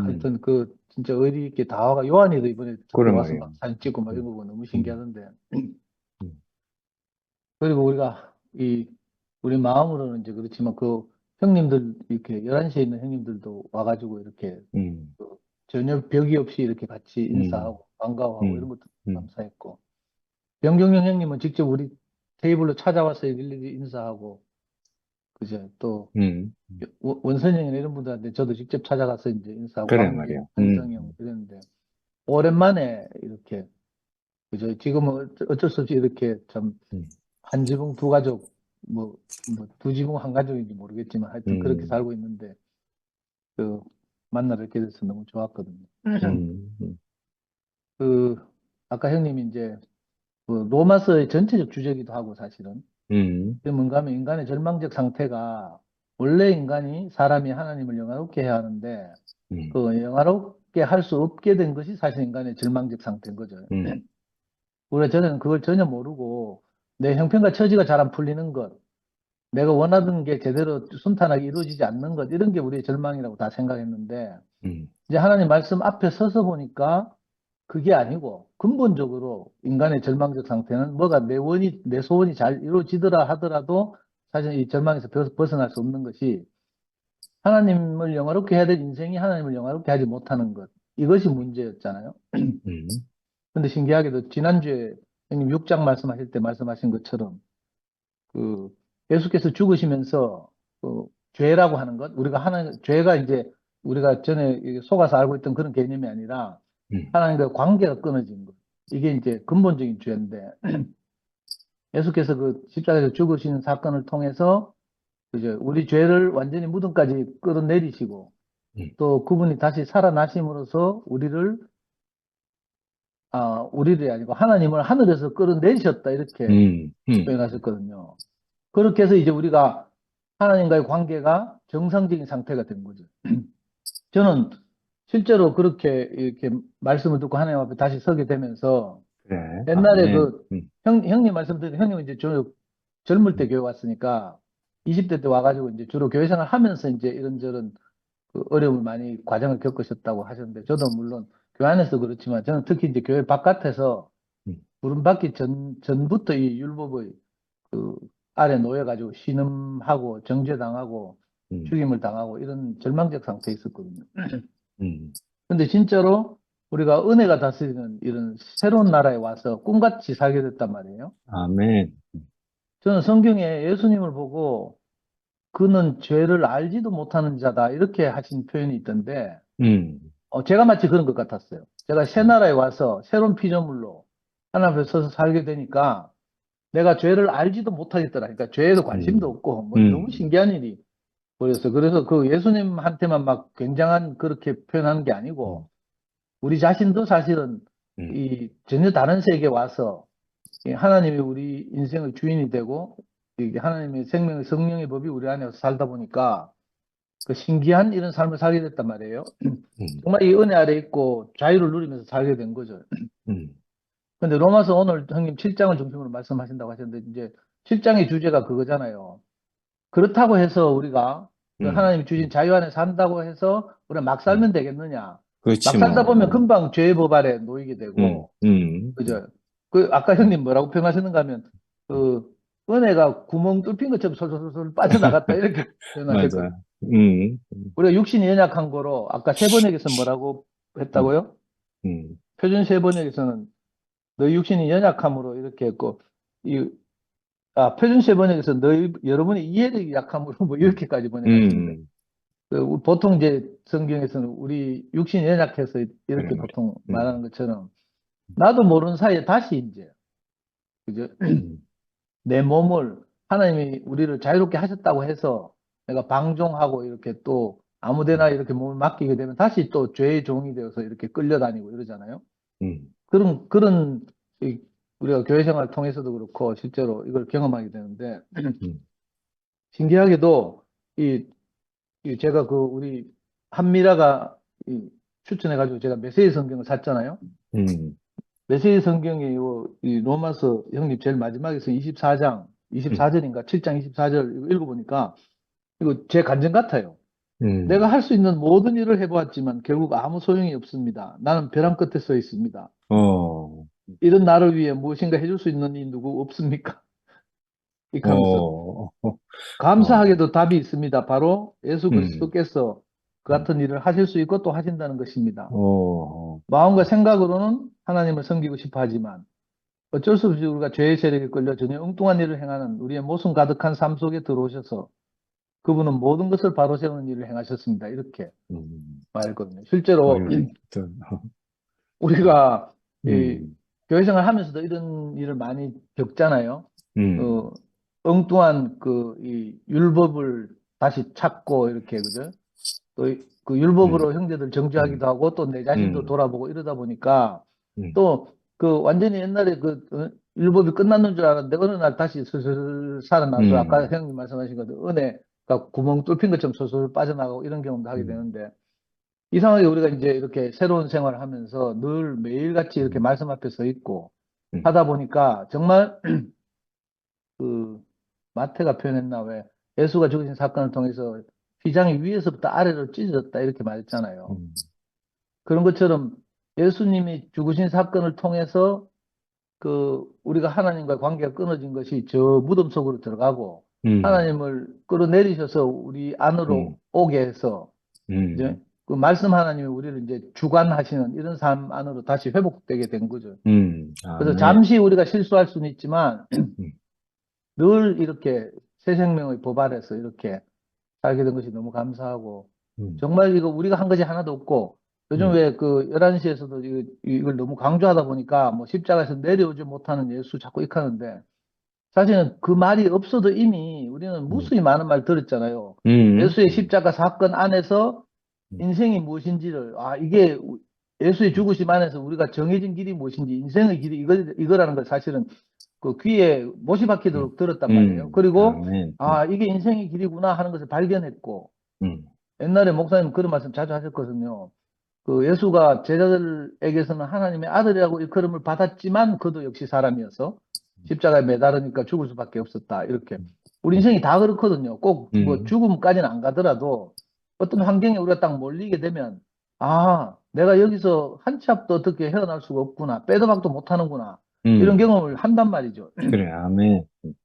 하여튼 진짜 의리 있게 다 와가 요한이도 이번에 그래 와서 말이에요. 막 사진 찍고 막 이런 거 보고 너무 신기하던데. 그리고 우리가 우리 마음으로는 이제 그렇지만 그 형님들 이렇게 11시에 있는 형님들도 와가지고 이렇게 전혀 벽이 없이 이렇게 같이 인사하고 반가워하고 이런 것도 감사했고, 병경영 형님은 직접 우리 테이블로 찾아와서 일일이 인사하고, 그죠? 또 원선형이나 이런 분들한테 저도 직접 찾아가서 이제 인사하고, 그래 왕기, 말이에요. 한성형 이랬는데 오랜만에 이렇게, 그죠? 지금은 어쩔 수 없이 이렇게 참 한 지붕 두 가족, 뭐 두 지붕 한 가족인지 모르겠지만 하여튼 그렇게 살고 있는데 만나러 이렇게 돼서 너무 좋았거든요. 아까 형님이 이제 로마서의 전체적 주제기도 하고, 사실은 그게 뭔가 하면 인간의 절망적 상태가, 원래 인간이 사람이 하나님을 영화롭게 해야 하는데 그 영화롭게 할 수 없게 된 것이 사실 인간의 절망적 상태인 거죠. 우리가 저는 그걸 전혀 모르고 내 형편과 처지가 잘 안 풀리는 것, 내가 원하던 게 제대로 순탄하게 이루어지지 않는 것, 이런 게 우리의 절망이라고 다 생각했는데 이제 하나님 말씀 앞에 서서 보니까 그게 아니고 근본적으로 인간의 절망적 상태는 뭐가 내 소원이 잘 이루어지더라 하더라도 사실 이 절망에서 벗어날 수 없는 것이, 하나님을 영화롭게 해야 될 인생이 하나님을 영화롭게 하지 못하는 것, 이것이 문제였잖아요. 근데 신기하게도 지난주에 형님 6장 말씀하실 때 말씀하신 것처럼 예수께서 죽으시면서 죄라고 하는 것, 우리가 하는 죄가 이제 우리가 전에 속아서 알고 있던 그런 개념이 아니라 하나님과 관계가 끊어진 것. 이게 이제 근본적인 죄인데 예수께서 그 십자가에서 죽으시는 사건을 통해서 이제 우리 죄를 완전히 무덤까지 끌어내리시고 또 그분이 다시 살아나심으로써 우리를 아니고 하나님을 하늘에서 끌어내리셨다 이렇게 표현하셨거든요. 그렇게 해서 이제 우리가 하나님과의 관계가 정상적인 상태가 된 거죠. 저는 실제로 그렇게 이렇게 말씀을 듣고 하나님 앞에 다시 서게 되면서 그래. 옛날에 아멘. 형님 말씀 드린 형님은 이제 젊을 때 교회 왔으니까 20대 때 와가지고 이제 주로 교회 생활 하면서 이제 이런저런 그 어려움을 많이 과정을 겪으셨다고 하셨는데 저도 물론 교회 안에서 그렇지만 저는 특히 이제 교회 바깥에서 부름받기 전부터 이 율법의 그 아래 놓여가지고 신음하고 정죄당하고 죽임을 당하고 이런 절망적 상태에 있었거든요. 근데 진짜로 우리가 은혜가 다스리는 이런 새로운 나라에 와서 꿈같이 살게 됐단 말이에요. 아멘. 저는 성경에 예수님을 보고 그는 죄를 알지도 못하는 자다 이렇게 하신 표현이 있던데 제가 마치 그런 것 같았어요. 제가 새 나라에 와서 새로운 피조물로 하나님 앞에 서서 살게 되니까 내가 죄를 알지도 못하겠더라. 그러니까 죄에도 관심도 없고 뭐 너무 신기한 일이 보였어요. 그래서 그 예수님한테만 막 굉장한 그렇게 표현하는 게 아니고 우리 자신도 사실은 이 전혀 다른 세계에 와서 이 하나님이 우리 인생의 주인이 되고 이게 하나님의 생명의 성령의 법이 우리 안에서 살다 보니까 그 신기한 이런 삶을 살게 됐단 말이에요. 정말 이 은혜 아래 있고 자유를 누리면서 살게 된 거죠. 근데 로마서 오늘 형님 7장을 중심으로 말씀하신다고 하셨는데 이제 7장의 주제가 그거잖아요. 그렇다고 해서 우리가 그 하나님이 주신 자유 안에 산다고 해서 우리가 막 살면 되겠느냐? 그렇지 막 살다 뭐. 보면 금방 죄의 법 아래 놓이게 되고 그죠? 그 아까 형님 뭐라고 표현하셨는가 하면 그 은혜가 구멍 뚫힌 것처럼 솔솔솔 빠져나갔다 이렇게 표현하셨거든요. 맞아. 우리가 육신이 연약한 거로 아까 세 번역에서 뭐라고 했다고요? 표준 세 번역에서는 너희 육신이 연약함으로 이렇게 했고 표준 세 번역에서 여러분의 이해력이 약함으로 뭐 이렇게까지 번역하시는데 보통 이제 성경에서는 우리 육신이 연약해서 이렇게 그래, 보통 말하는 것처럼 나도 모르는 사이에 다시 이제 그죠? 내 몸을 하나님이 우리를 자유롭게 하셨다고 해서 내가 방종하고 이렇게 또 아무데나 이렇게 몸을 맡기게 되면 다시 또 죄의 종이 되어서 이렇게 끌려다니고 이러잖아요. 그런 우리가 교회 생활을 통해서도 그렇고 실제로 이걸 경험하게 되는데 신기하게도 제가 우리 한미라가 추천해가지고 제가 메시지 성경을 샀잖아요. 메시지 성경이 이 로마서 형님 제일 마지막에서 24절인가 7장 24절 읽어보니까 이거 제 간증 같아요. 내가 할 수 있는 모든 일을 해보았지만 결국 아무 소용이 없습니다. 나는 벼랑 끝에 서 있습니다. 이런 나를 위해 무엇인가 해줄 수 있는 이 누구 없습니까? 이렇게 하면서 감사하게도 답이 있습니다. 바로 예수 그리스도께서 그 같은 일을 하실 수 있고 또 하신다는 것입니다. 마음과 생각으로는 하나님을 섬기고 싶어 하지만 어쩔 수 없이 우리가 죄의 세력에 끌려 전혀 엉뚱한 일을 행하는 우리의 모순 가득한 삶 속에 들어오셔서 그분은 모든 것을 바로 세우는 일을 행하셨습니다. 이렇게 말했거든요. 실제로 우리가 교회 생활 하면서도 이런 일을 많이 겪잖아요. 엉뚱한 이 율법을 다시 찾고 이렇게 그죠? 또 그 율법으로 형제들 정죄하기도 하고 또 내 자신도 돌아보고 이러다 보니까 또 그 완전히 옛날에 율법이 끝났는 줄 알았는데 어느 날 다시 슬슬 살아나서 아까 형님 말씀하신 것처럼 은혜가 구멍 뚫힌 것처럼 슬슬 빠져나가고 이런 경험도 하게 되는데 이상하게 우리가 이제 이렇게 새로운 생활을 하면서 늘 매일같이 이렇게 말씀 앞에 서 있고 하다 보니까 정말 그 마태가 표현했나 왜 예수가 죽으신 사건을 통해서 휘장이 위에서부터 아래로 찢어졌다 이렇게 말했잖아요. 그런 것처럼 예수님이 죽으신 사건을 통해서 우리가 하나님과 관계가 끊어진 것이 저 무덤 속으로 들어가고 하나님을 끌어내리셔서 우리 안으로 오게 해서 이제 그 말씀 하나님이 우리를 이제 주관하시는 이런 삶 안으로 다시 회복되게 된 거죠. 그래서 잠시 우리가 실수할 수는 있지만 늘 이렇게 새 생명의 법 아래서 이렇게 살게 된 것이 너무 감사하고, 음, 정말 이거 우리가 한 것이 하나도 없고, 요즘 왜 그 11시에서도 이걸 너무 강조하다 보니까 뭐 십자가에서 내려오지 못하는 예수 자꾸 익하는데, 사실은 그 말이 없어도 이미 우리는 무수히 많은 말 들었잖아요. 예수의 십자가 사건 안에서 인생이 무엇인지를, 이게 예수의 죽으심 안에서 우리가 정해진 길이 무엇인지, 인생의 길이 이거라는 걸 사실은 그 귀에 못이 박히도록 들었단 말이에요. 그리고, 아멘. 이게 인생의 길이구나 하는 것을 발견했고, 음, 옛날에 목사님 그런 말씀 자주 하셨거든요. 그 예수가 제자들에게서는 하나님의 아들이라고 일컬음을 받았지만 그도 역시 사람이어서 십자가에 매달으니까 죽을 수밖에 없었다. 이렇게. 우리 인생이 다 그렇거든요. 꼭 뭐 죽음까지는 안 가더라도 어떤 환경에 우리가 딱 몰리게 되면, 내가 여기서 한 치 앞도 어떻게 헤어날 수가 없구나. 빼도 박도 못 하는구나. 이런 경험을 한단 말이죠. 그래, 아멘.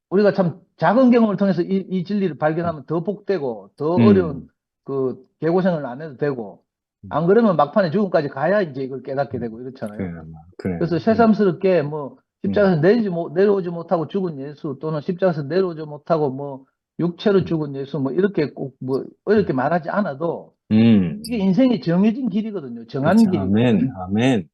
우리가 참 작은 경험을 통해서 이 진리를 발견하면 더 복되고 더 어려운 그 개고생을 안 해도 되고, 안 그러면 막판에 죽음까지 가야 이제 이걸 깨닫게 되고 이렇잖아요. 그래, 그래. 그래서 새삼스럽게 뭐 십자가에서 내려오지 못하고 죽은 예수, 또는 십자가에서 내려오지 못하고 뭐 육체로 죽은 예수, 뭐 이렇게 꼭 뭐 어렵게 말하지 않아도 이게 인생의 정해진 길이거든요. 정한 그치, 길이고. 아멘, 아멘.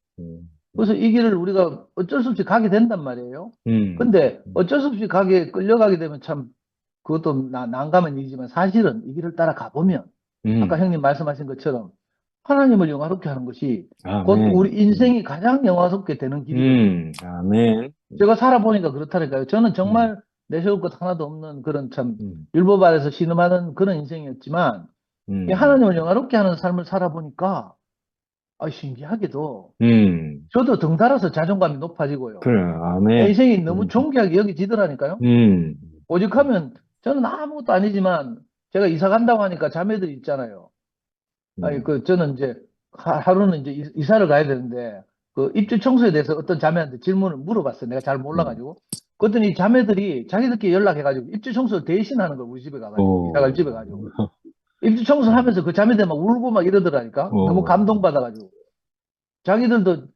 그래서 이 길을 우리가 어쩔 수 없이 가게 된단 말이에요. 근데 어쩔 수 없이 끌려가게 되면 참 그것도 난감한 일이지만, 사실은 이 길을 따라 가보면 아까 형님 말씀하신 것처럼 하나님을 영화롭게 하는 것이 곧 아멘. 우리 인생이 가장 영화롭게 되는 길이거든요. 아멘. 제가 살아보니까 그렇다니까요. 저는 정말 내세울 것 하나도 없는 그런 참 율법 아래서 신음하는 그런 인생이었지만, 이 하나님을 영화롭게 하는 삶을 살아보니까 신기하게도 저도 덩달아서 자존감이 높아지고요. 그래, 내 아멘. 인생이 너무 존귀하게 여겨지더라니까요. 오직하면 저는 아무것도 아니지만, 제가 이사 간다고 하니까 자매들이 있잖아요. 저는 이제 하루는 이제 이사를 가야 되는데, 그 입주 청소에 대해서 어떤 자매한테 질문을 물어봤어요. 내가 잘 몰라가지고. 그랬더니 자매들이 자기들끼리 연락해가지고 입주 청소를 대신하는 걸 우리 집에 가가지고, 이사 갈 집에 가가지고. 입주 청소하면서 그 자매들 막 울고 막 이러더라니까. 너무 감동받아가지고. 자기들도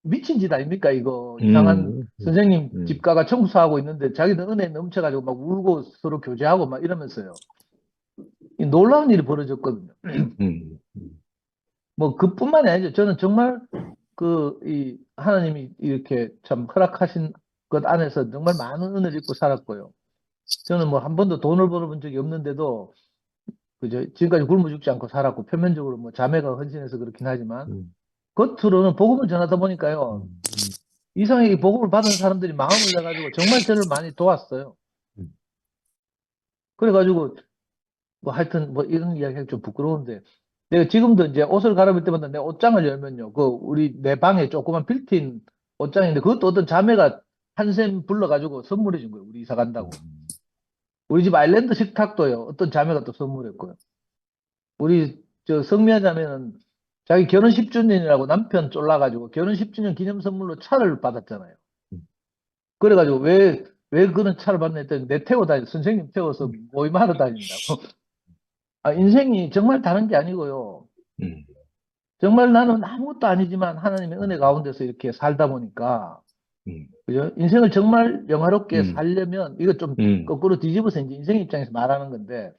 미친 짓 아닙니까, 이거. 이상한 선생님 집가가 청소하고 있는데 자기들 은혜 넘쳐가지고 막 울고 서로 교제하고 막 이러면서요. 이 놀라운 일이 벌어졌거든요. 뭐 그뿐만이 아니죠. 저는 정말 이 하나님이 이렇게 참 허락하신 것 안에서 정말 많은 은혜를 입고 살았고요. 저는 뭐 한 번도 돈을 벌어본 적이 없는데도 그죠? 지금까지 굶어 죽지 않고 살았고, 표면적으로 뭐 자매가 헌신해서 그렇긴 하지만 겉으로는 복음을 전하다 보니까요, 이상하게 복음을 받은 사람들이 마음을 내가지고 정말 저를 많이 도왔어요. 그래가지고 뭐 하여튼 뭐 이런 이야기가 좀 부끄러운데, 내가 지금도 이제 옷을 갈아입을 때마다 내 옷장을 열면요, 내 방에 조그만 빌트인 옷장인데, 그것도 어떤 자매가 한 샘 불러가지고 선물해 준 거예요. 우리 이사 간다고. 우리 집 아일랜드 식탁도요, 어떤 자매가 또 선물했고요. 우리 성미아 자매는 자기 결혼 10주년이라고 남편 쫄라가지고 결혼 10주년 기념 선물로 차를 받았잖아요. 그래가지고 왜 그런 차를 받나 했더니 선생님 태워서 모임하러 다닌다고. 인생이 정말 다른 게 아니고요. 정말 나는 아무것도 아니지만 하나님의 은혜 가운데서 이렇게 살다 보니까, 그죠? 인생을 정말 영화롭게 살려면, 이거 좀 거꾸로 뒤집어서 이제 인생 입장에서 말하는 건데,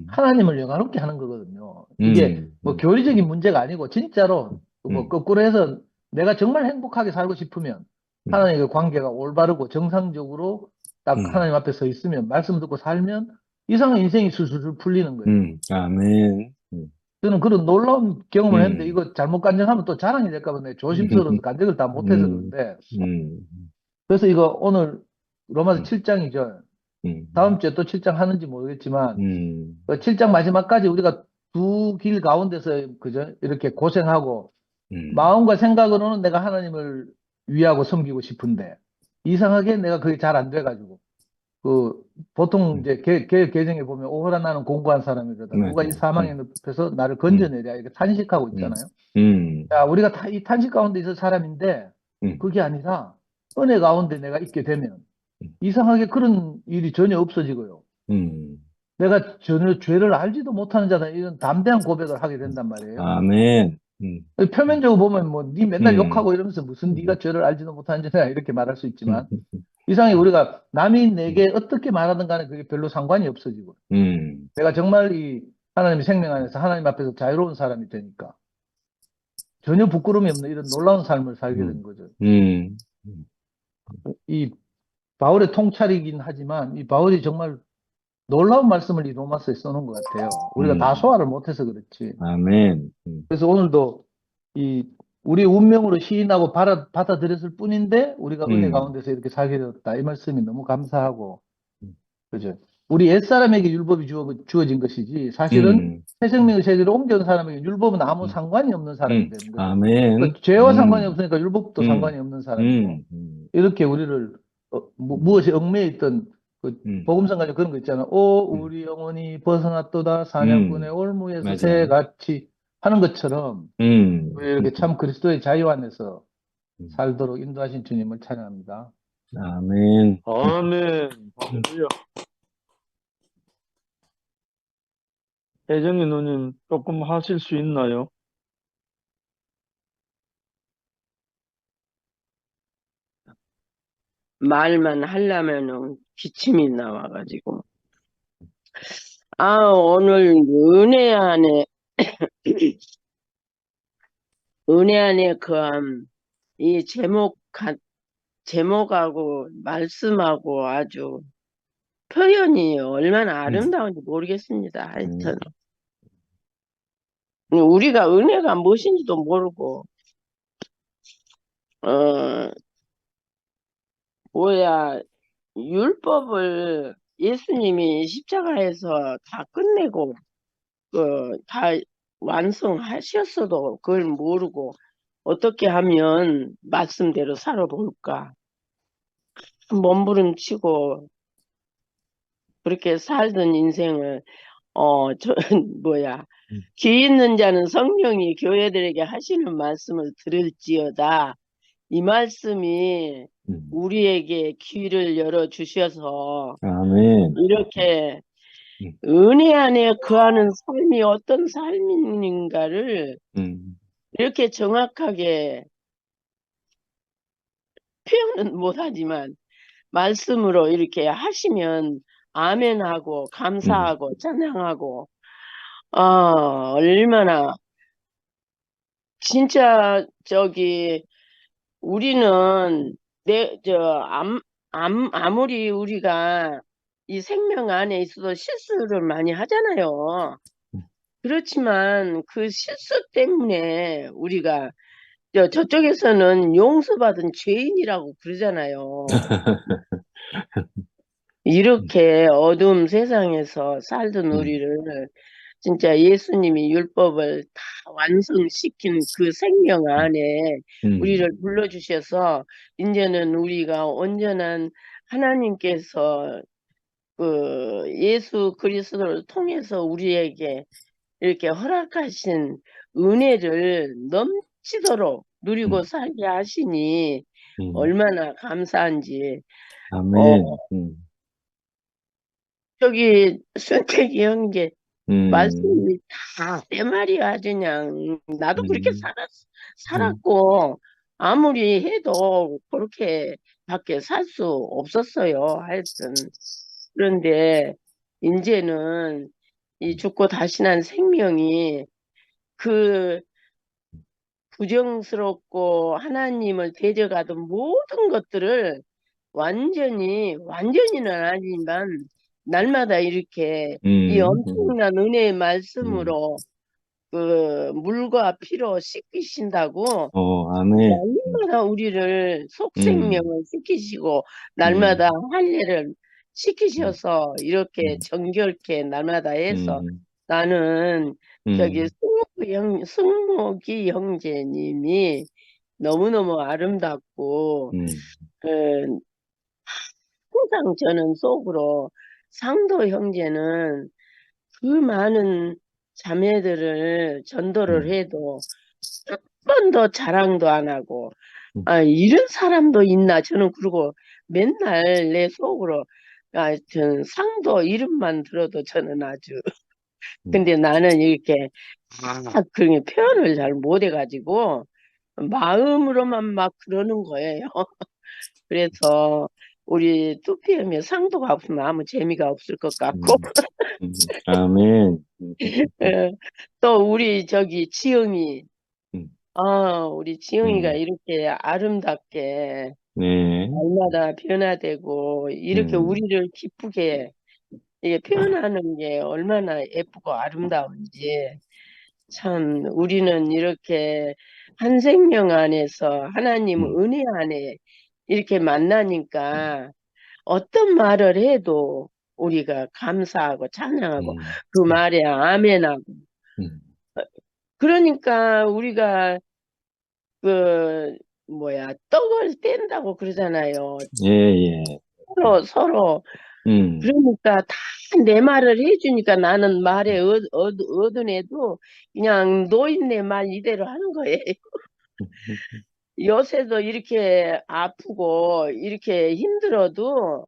하나님을 영화롭게 하는 거거든요. 이게 뭐 교리적인 문제가 아니고, 진짜로 뭐 거꾸로 해서 내가 정말 행복하게 살고 싶으면, 하나님의 관계가 올바르고 정상적으로 딱 하나님 앞에 서 있으면, 말씀 듣고 살면 이상한 인생이 술술 풀리는 거예요. 아멘. 저는 그런 놀라운 경험을 했는데, 이거 잘못 간증하면 또 자랑이 될까 봐 내가 조심스러워서 간증을 다 못해서 그런데, 그래서 이거 오늘 로마서 7장이죠. 다음 주에 또 7장 하는지 모르겠지만, 그 7장 마지막까지 우리가 두 길 가운데서, 그죠? 이렇게 고생하고, 마음과 생각으로는 내가 하나님을 위하고 섬기고 싶은데, 이상하게 내가 그게 잘 안 돼가지고, 보통 이제 개정에 보면 오호라 나는 공부한 사람이거든. 누가 이 사망의 늪에서 나를 건져내랴. 이렇게 탄식하고 있잖아요. 자, 우리가 이 탄식 가운데 있을 사람인데, 그게 아니라 은혜 가운데 내가 있게 되면 이상하게 그런 일이 전혀 없어지고요. 내가 전혀 죄를 알지도 못하는 자다, 이런 담대한 고백을 하게 된단 말이에요. 아멘. 표면적으로 보면 뭐 니 맨날 욕하고 이러면서 무슨 네가 죄를 알지도 못하는 자냐 이렇게 말할 수 있지만, 이상하게 우리가 남이 내게 어떻게 말하든 간에 그게 별로 상관이 없어지고, 내가 정말 하나님의 생명 안에서 하나님 앞에서 자유로운 사람이 되니까 전혀 부끄러움이 없는 이런 놀라운 삶을 살게 된 거죠. 음, 이 바울의 통찰이긴 하지만 이 바울이 정말 놀라운 말씀을 이 로마서에 써놓은 것 같아요. 우리가 다 소화를 못해서 그렇지. 아멘. 그래서 오늘도 이 우리 운명으로 시인하고 받아들였을 뿐인데 우리가 은혜 가운데서 이렇게 살게 되었다. 이 말씀이 너무 감사하고, 그죠? 우리 옛사람에게 율법이 주어진 것이지 사실은 새 생명의 세대로 옮겨온 사람에게 율법은 아무 상관이 없는 사람이 되는 거죠. 아멘. 그러니까 죄와 상관이 없으니까 율법도 상관이 없는 사람이고, 음, 이렇게 우리를 무엇에 얽매여 있던 그 복음성가에 그런 거 있잖아. 오 우리 영혼이 벗어났도다 사냥꾼의 올무에서 맞아요. 새같이 하는 것처럼 우리 이렇게 참 그리스도의 자유 안에서 살도록 인도하신 주님을 찬양합니다. 아멘. 아멘. 할렐루야. 혜정이 누님 조금 하실 수 있나요? 말만 하려면은 기침이 나와가지고. 오늘 은혜 안에, 은혜 안에 이 제목하고 말씀하고 아주 표현이 얼마나 아름다운지 모르겠습니다. 하여튼. 우리가 은혜가 무엇인지도 모르고, 율법을 예수님이 십자가에서 다 끝내고, 다 완성하셨어도 그걸 모르고, 어떻게 하면 말씀대로 살아볼까? 몸부림치고, 그렇게 살던 인생을, 귀 있는 자는 성령이 교회들에게 하시는 말씀을 들을지어다. 이 말씀이 우리에게 귀를 열어주셔서 아멘. 이렇게 은혜 안에 거하는 삶이 어떤 삶인가를 이렇게 정확하게 표현은 못하지만 말씀으로 이렇게 하시면 아멘하고 감사하고 찬양하고 얼마나 진짜 우리는 아무리 우리가 이 생명 안에 있어도 실수를 많이 하잖아요. 그렇지만 그 실수 때문에 우리가 저쪽에서는 용서받은 죄인이라고 그러잖아요. 이렇게 어두운 세상에서 살던 우리를 진짜 예수님이 율법을 다 완성시킨 그 생명 안에 우리를 불러주셔서 이제는 우리가 온전한 하나님께서 그 예수 그리스도를 통해서 우리에게 이렇게 허락하신 은혜를 넘치도록 누리고 살게 하시니 얼마나 감사한지. 아멘. 순택이 형제 말씀이 다 내 말이야. 그냥 나도 그렇게 살았고 아무리 해도 그렇게 밖에 살 수 없었어요. 하여튼 그런데 이제는 이 죽고 다시 난 생명이 그 부정스럽고 하나님을 대적하던 모든 것들을 완전히는 아니지만 날마다 이렇게 이 엄청난 은혜의 말씀으로 그 물과 피로 씻기신다고 아멘. 날마다 우리를 속생명을 씻기시고 날마다 할례를 시키셔서 이렇게 정결케 날마다 해서 나는 승목이 형제님이 너무너무 아름답고 항상 저는 속으로 상도 형제는 그 많은 자매들을 전도를 해도 한 번도 자랑도 안 하고 이런 사람도 있나 저는 그러고 맨날 내 속으로 저는 상도 이름만 들어도 저는 아주 근데 나는 이렇게 그런 표현을 잘 못해가지고 마음으로만 막 그러는 거예요. 그래서 우리 뚜피엠에 상도가 없으면 아무 재미가 없을 것 같고 아멘. 예, 또 우리 저기 지영이 음, 우리 지영이가 음, 이렇게 아름답게 네. 날마다 변화되고 이렇게 음, 우리를 기쁘게 이게 표현하는 게 얼마나 예쁘고 아름다운지 참 우리는 이렇게 한 생명 안에서 하나님 음, 은혜 안에 이렇게 만나니까 어떤 말을 해도 우리가 감사하고 찬양하고 음, 그 말에 아멘하고 음, 그러니까 우리가 그 떡을 뗀다고 그러잖아요. 예, 예. 서로 음, 그러니까 다 내 말을 해주니까 나는 말에 얻어내도 그냥 노인네 말 이대로 하는 거예요. 요새도 이렇게 아프고 이렇게 힘들어도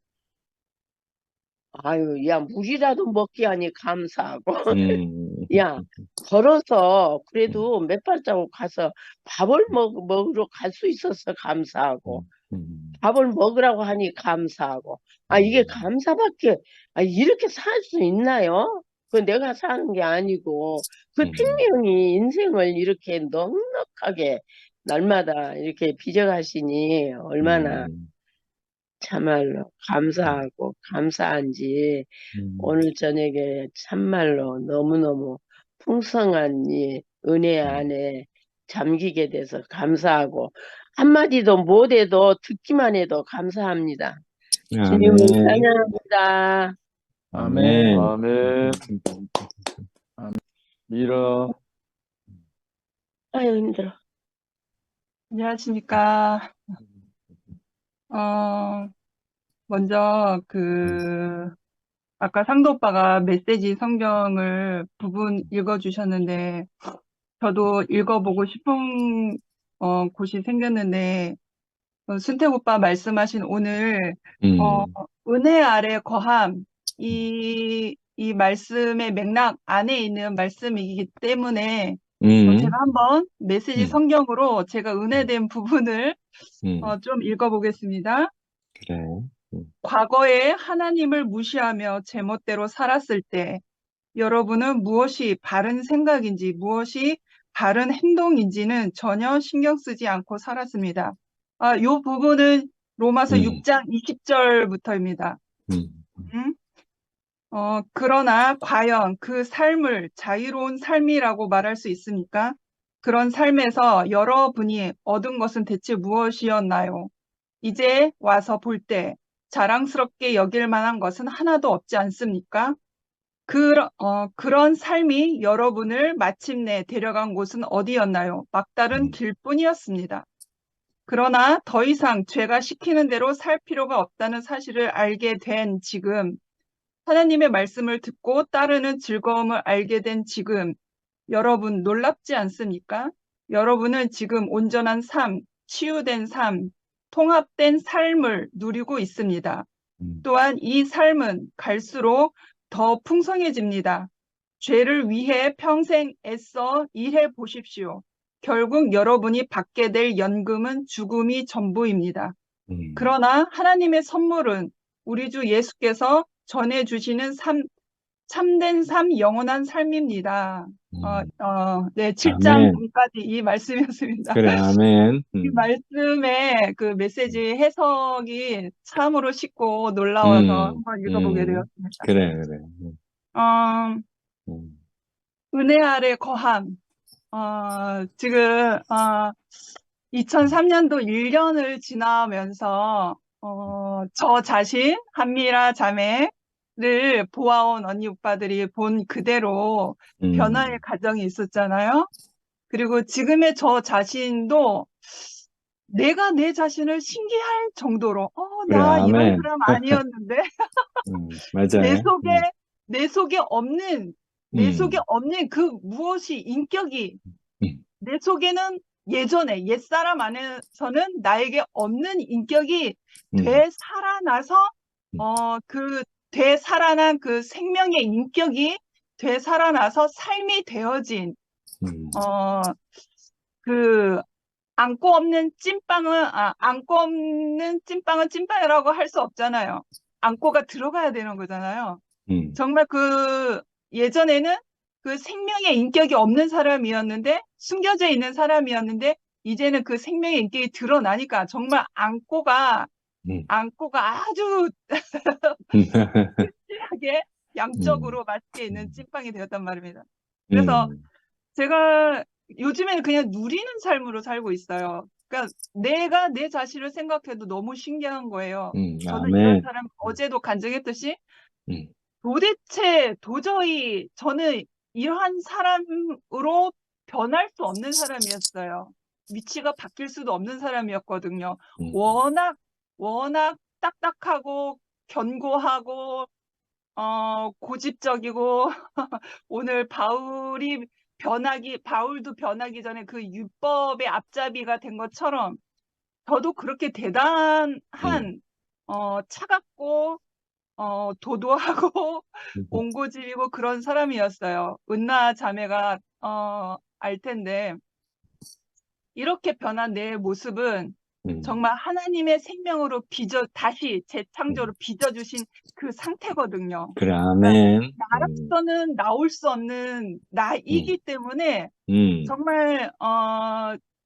아유 야 물이라도 먹게 하니 감사하고 음, 야 걸어서 그래도 몇 발자국 가서 밥을 먹으러 갈 수 있어서 감사하고 음, 밥을 먹으라고 하니 감사하고 이게 감사밖에 이렇게 살 수 있나요? 그 내가 사는 게 아니고 그 음, 생명이 인생을 이렇게 넉넉하게 날마다 이렇게 빚어가시니 얼마나 음, 참말로 감사하고 감사한지 음, 오늘 저녁에 참말로 너무너무 풍성한 이 은혜 안에 잠기게 돼서 감사하고 한마디도 못해도 듣기만 해도 감사합니다. 주님을 아멘. 찬양합니다. 아멘. 아멘. 아멘. 미라. 아유 힘들어. 안녕하십니까. 먼저 아까 상도 오빠가 메시지 성경을 부분 읽어주셨는데, 저도 읽어보고 싶은, 곳이 생겼는데, 순택 오빠 말씀하신 오늘, 어, 음, 은혜 아래 거함, 이 말씀의 맥락 안에 있는 말씀이기 때문에, 제가 한번 메시지 음, 성경으로 제가 은혜된 부분을 좀 읽어보겠습니다. 그래. 과거에 하나님을 무시하며 제멋대로 살았을 때 여러분은 무엇이 바른 생각인지 무엇이 바른 행동인지는 전혀 신경 쓰지 않고 살았습니다. 이 부분은 로마서 음, 6장 20절부터입니다. 음, 그러나 과연 그 삶을 자유로운 삶이라고 말할 수 있습니까? 그런 삶에서 여러분이 얻은 것은 대체 무엇이었나요? 이제 와서 볼 때 자랑스럽게 여길 만한 것은 하나도 없지 않습니까? 그런 삶이 여러분을 마침내 데려간 곳은 어디였나요? 막다른 길뿐이었습니다. 그러나 더 이상 죄가 시키는 대로 살 필요가 없다는 사실을 알게 된 지금, 하나님의 말씀을 듣고 따르는 즐거움을 알게 된 지금, 여러분 놀랍지 않습니까? 여러분은 지금 온전한 삶, 치유된 삶, 통합된 삶을 누리고 있습니다. 또한 이 삶은 갈수록 더 풍성해집니다. 죄를 위해 평생 애써 일해 보십시오. 결국 여러분이 받게 될 연금은 죽음이 전부입니다. 그러나 하나님의 선물은 우리 주 예수께서 전해주시는 참된 삶, 영원한 삶입니다. 네, 7장 아멘. 9까지 이 말씀이었습니다. 그래, 아멘. 이 말씀의 그 메시지 해석이 참으로 쉽고 놀라워서 한번 읽어보게 되었습니다. 그래, 그래. 어, 음, 은혜 아래 거함. 지금 2003년도 1년을 지나면서 저 자신, 한미라 자매를 보아온 언니 오빠들이 본 그대로 변화의 과정이 있었잖아요. 그리고 지금의 저 자신도 내가 내 자신을 신기할 정도로 그래, 나 이런 아멘. 사람 아니었는데 내 맞아요. 속에 내 속에 없는 그 무엇이 인격이 음, 내 속에는 예전에 옛사람 안에서는 나에게 없는 인격이 되살아나서 그 되살아난 그 생명의 인격이 되살아나서 삶이 되어진 그 안고 없는 찐빵은 찐빵이라고 할 수 없잖아요. 안고가 들어가야 되는 거잖아요. 정말 예전에는 그 생명의 인격이 없는 사람이었는데, 숨겨져 있는 사람이었는데, 이제는 그 생명의 인격이 드러나니까 정말 안고가 아주 확실하게 양적으로 맛있게 있는 찐빵이 되었단 말입니다. 그래서 제가 요즘에는 그냥 누리는 삶으로 살고 있어요. 그러니까 내가 내 자신을 생각해도 너무 신기한 거예요. 저는 이런 아멘. 사람, 어제도 간증했듯이 음, 도저히 저는 이러한 사람으로 변할 수 없는 사람이었어요. 위치가 바뀔 수도 없는 사람이었거든요. 음, 워낙 딱딱하고 견고하고 고집적이고 오늘 바울도 변하기 전에 그 율법의 앞잡이가 된 것처럼 저도 그렇게 대단한 차갑고 도도하고 온고집이고 그런 사람이었어요. 은나 자매가 알 텐데 이렇게 변한 내 모습은 정말 하나님의 생명으로 다시 재창조로 빚어주신 그 상태거든요. 그래, 아멘. 나로서는 나올 수 없는 나이기 때문에 정말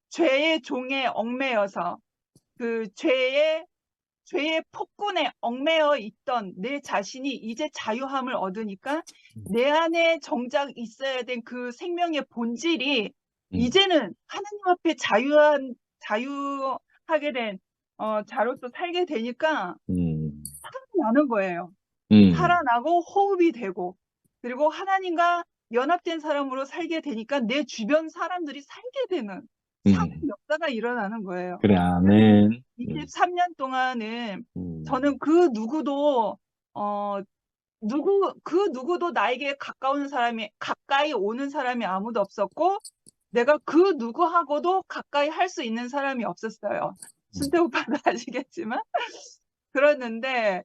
죄의 종에 얽매여서 그 죄의 폭군에 얽매여 있던 내 자신이 이제 자유함을 얻으니까 내 안에 정작 있어야 된 그 생명의 본질이 이제는 하나님 앞에 자유하게 된 자로서 살게 되니까 살아나는 거예요. 살아나고 호흡이 되고 그리고 하나님과 연합된 사람으로 살게 되니까 내 주변 사람들이 살게 되는 사는 역사가 일어나는 거예요. 그래, 아멘. 23년 동안은 저는 그 누구도 나에게 가까이 오는 사람이 아무도 없었고 내가 그 누구하고도 가까이 할 수 있는 사람이 없었어요. 순태 오빠도 아시겠지만 그랬는데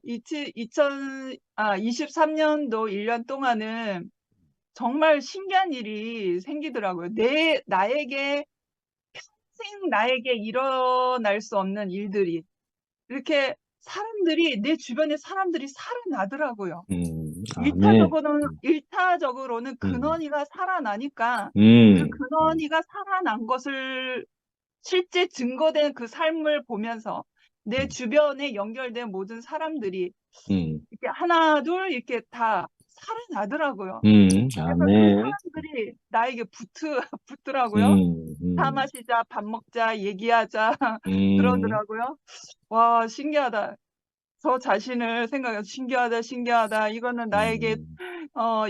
23년도 1년 동안은 정말 신기한 일이 생기더라고요. 평생 나에게 일어날 수 없는 일들이 이렇게 내 주변에 사람들이 살아나더라고요. 일차적으로는 근원이가 살아나니까 그 근원이가 살아난 것을 실제 증거된 그 삶을 보면서 내 주변에 연결된 모든 사람들이 이렇게 하나 둘 이렇게 다 살아나더라고요. 그래서 그 아멘. 사람들이 나에게 붙더라고요. 차 마시자, 밥 먹자, 얘기하자 그러더라고요. 와, 신기하다. 저 자신을 생각해서 신기하다. 이거는 나에게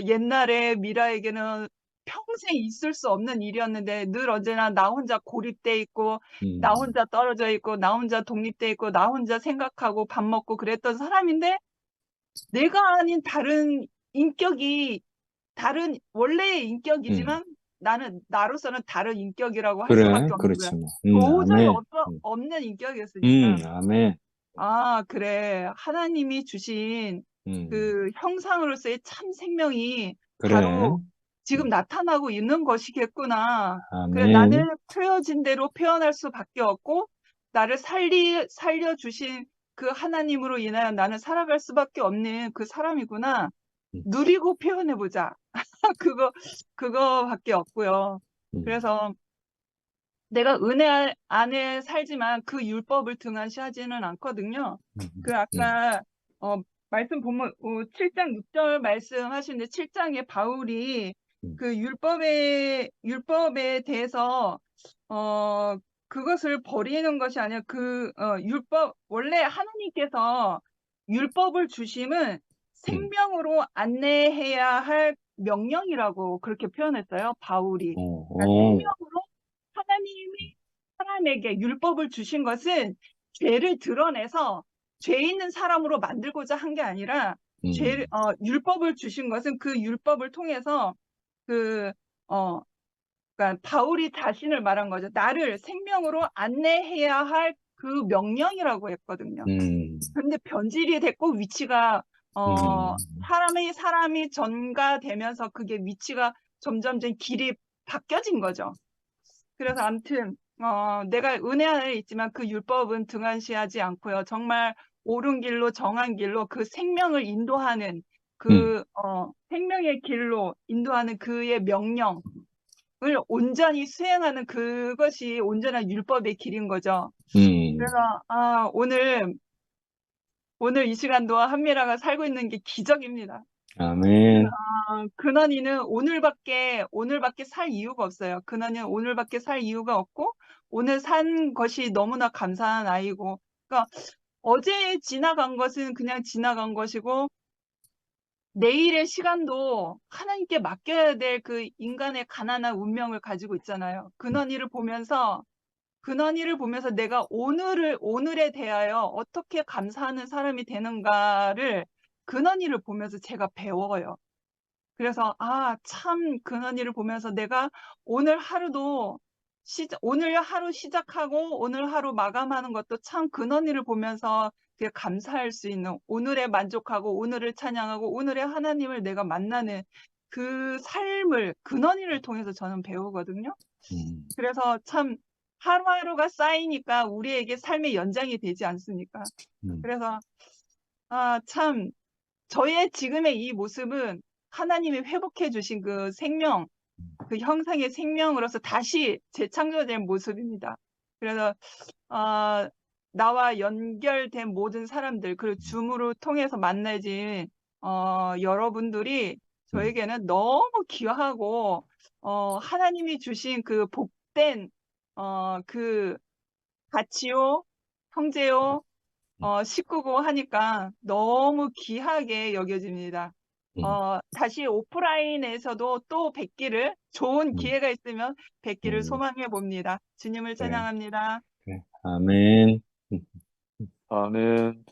옛날에 미라에게는 평생 있을 수 없는 일이었는데 늘 언제나 나 혼자 고립돼 있고 나 혼자 떨어져 있고 나 혼자 독립돼 있고 나 혼자 생각하고 밥 먹고 그랬던 사람인데 내가 아닌 다른 인격이 원래의 인격이지만 나로서는 다른 인격이라고 할 그래, 수밖에 없는 그렇지 거야. 뭐. 도저히 아멘. 없는 인격이었으니까. 아멘. 아, 그래. 하나님이 주신 그 형상으로서의 참 생명이 그래. 바로 지금 나타나고 있는 것이겠구나. 그래, 아멘. 나는 표현진 대로 표현할 수밖에 없고 나를 살려주신 그 하나님으로 인하여 나는 살아갈 수밖에 없는 그 사람이구나. 누리고 표현해보자. 그거밖에 없고요. 그래서 내가 은혜 안에 살지만 그 율법을 등한시하지는 않거든요. 그 아까 말씀 보면 7장 6절 말씀하시는데 7장에 바울이 그 율법에 대해서 그것을 버리는 것이 아니라 율법 원래 하나님께서 율법을 주심은 생명으로 안내해야 할 명령이라고 그렇게 표현했어요. 바울이. 그러니까 생명으로 하나님이 사람에게 율법을 주신 것은 죄를 드러내서 죄 있는 사람으로 만들고자 한 게 아니라 율법을 주신 것은 그 율법을 통해서 그러니까 바울이 자신을 말한 거죠. 나를 생명으로 안내해야 할 그 명령이라고 했거든요. 근데 변질이 됐고 위치가 사람이 전가되면서 그게 위치가 점점 길이 바뀌어진 거죠. 그래서 암튼 내가 은혜 안에 있지만 그 율법은 등한시하지 않고요. 정말 옳은 길로 정한 길로 그 생명을 인도하는 그 생명의 길로 인도하는 그의 명령을 온전히 수행하는 그것이 온전한 율법의 길인 거죠. 그래서 오늘 이 시간도 한미라가 살고 있는 게 기적입니다. 아멘. 근원이는 오늘밖에 살 이유가 없어요. 근원이는 오늘밖에 살 이유가 없고 오늘 산 것이 너무나 감사한 아이고, 그러니까 어제 지나간 것은 그냥 지나간 것이고 내일의 시간도 하나님께 맡겨야 될 그 인간의 가난한 운명을 가지고 있잖아요. 근원이를 보면서 내가 오늘에 대하여 어떻게 감사하는 사람이 되는가를 근원이를 보면서 제가 배워요. 그래서 참 근원이를 보면서 내가 오늘 하루 시작하고 오늘 하루 마감하는 것도 참 근원이를 보면서 그게 감사할 수 있는, 오늘에 만족하고 오늘을 찬양하고 오늘의 하나님을 내가 만나는 그 삶을 근원이를 통해서 저는 배우거든요. 그래서 참 하루하루가 쌓이니까 우리에게 삶의 연장이 되지 않습니까? 그래서 참 저의 지금의 이 모습은 하나님이 회복해 주신 그 생명, 그 형상의 생명으로서 다시 재창조된 모습입니다. 그래서 나와 연결된 모든 사람들, 그리고 줌으로 통해서 만나진 여러분들이 저에게는 너무 귀하고 하나님이 주신 그 복된 그 가치요, 형제요, 식구고 하니까 너무 귀하게 여겨집니다. 다시 오프라인에서도 또 뵙기를, 좋은 기회가 있으면 뵙기를 소망해 봅니다. 주님을 찬양합니다. 아멘. 아멘.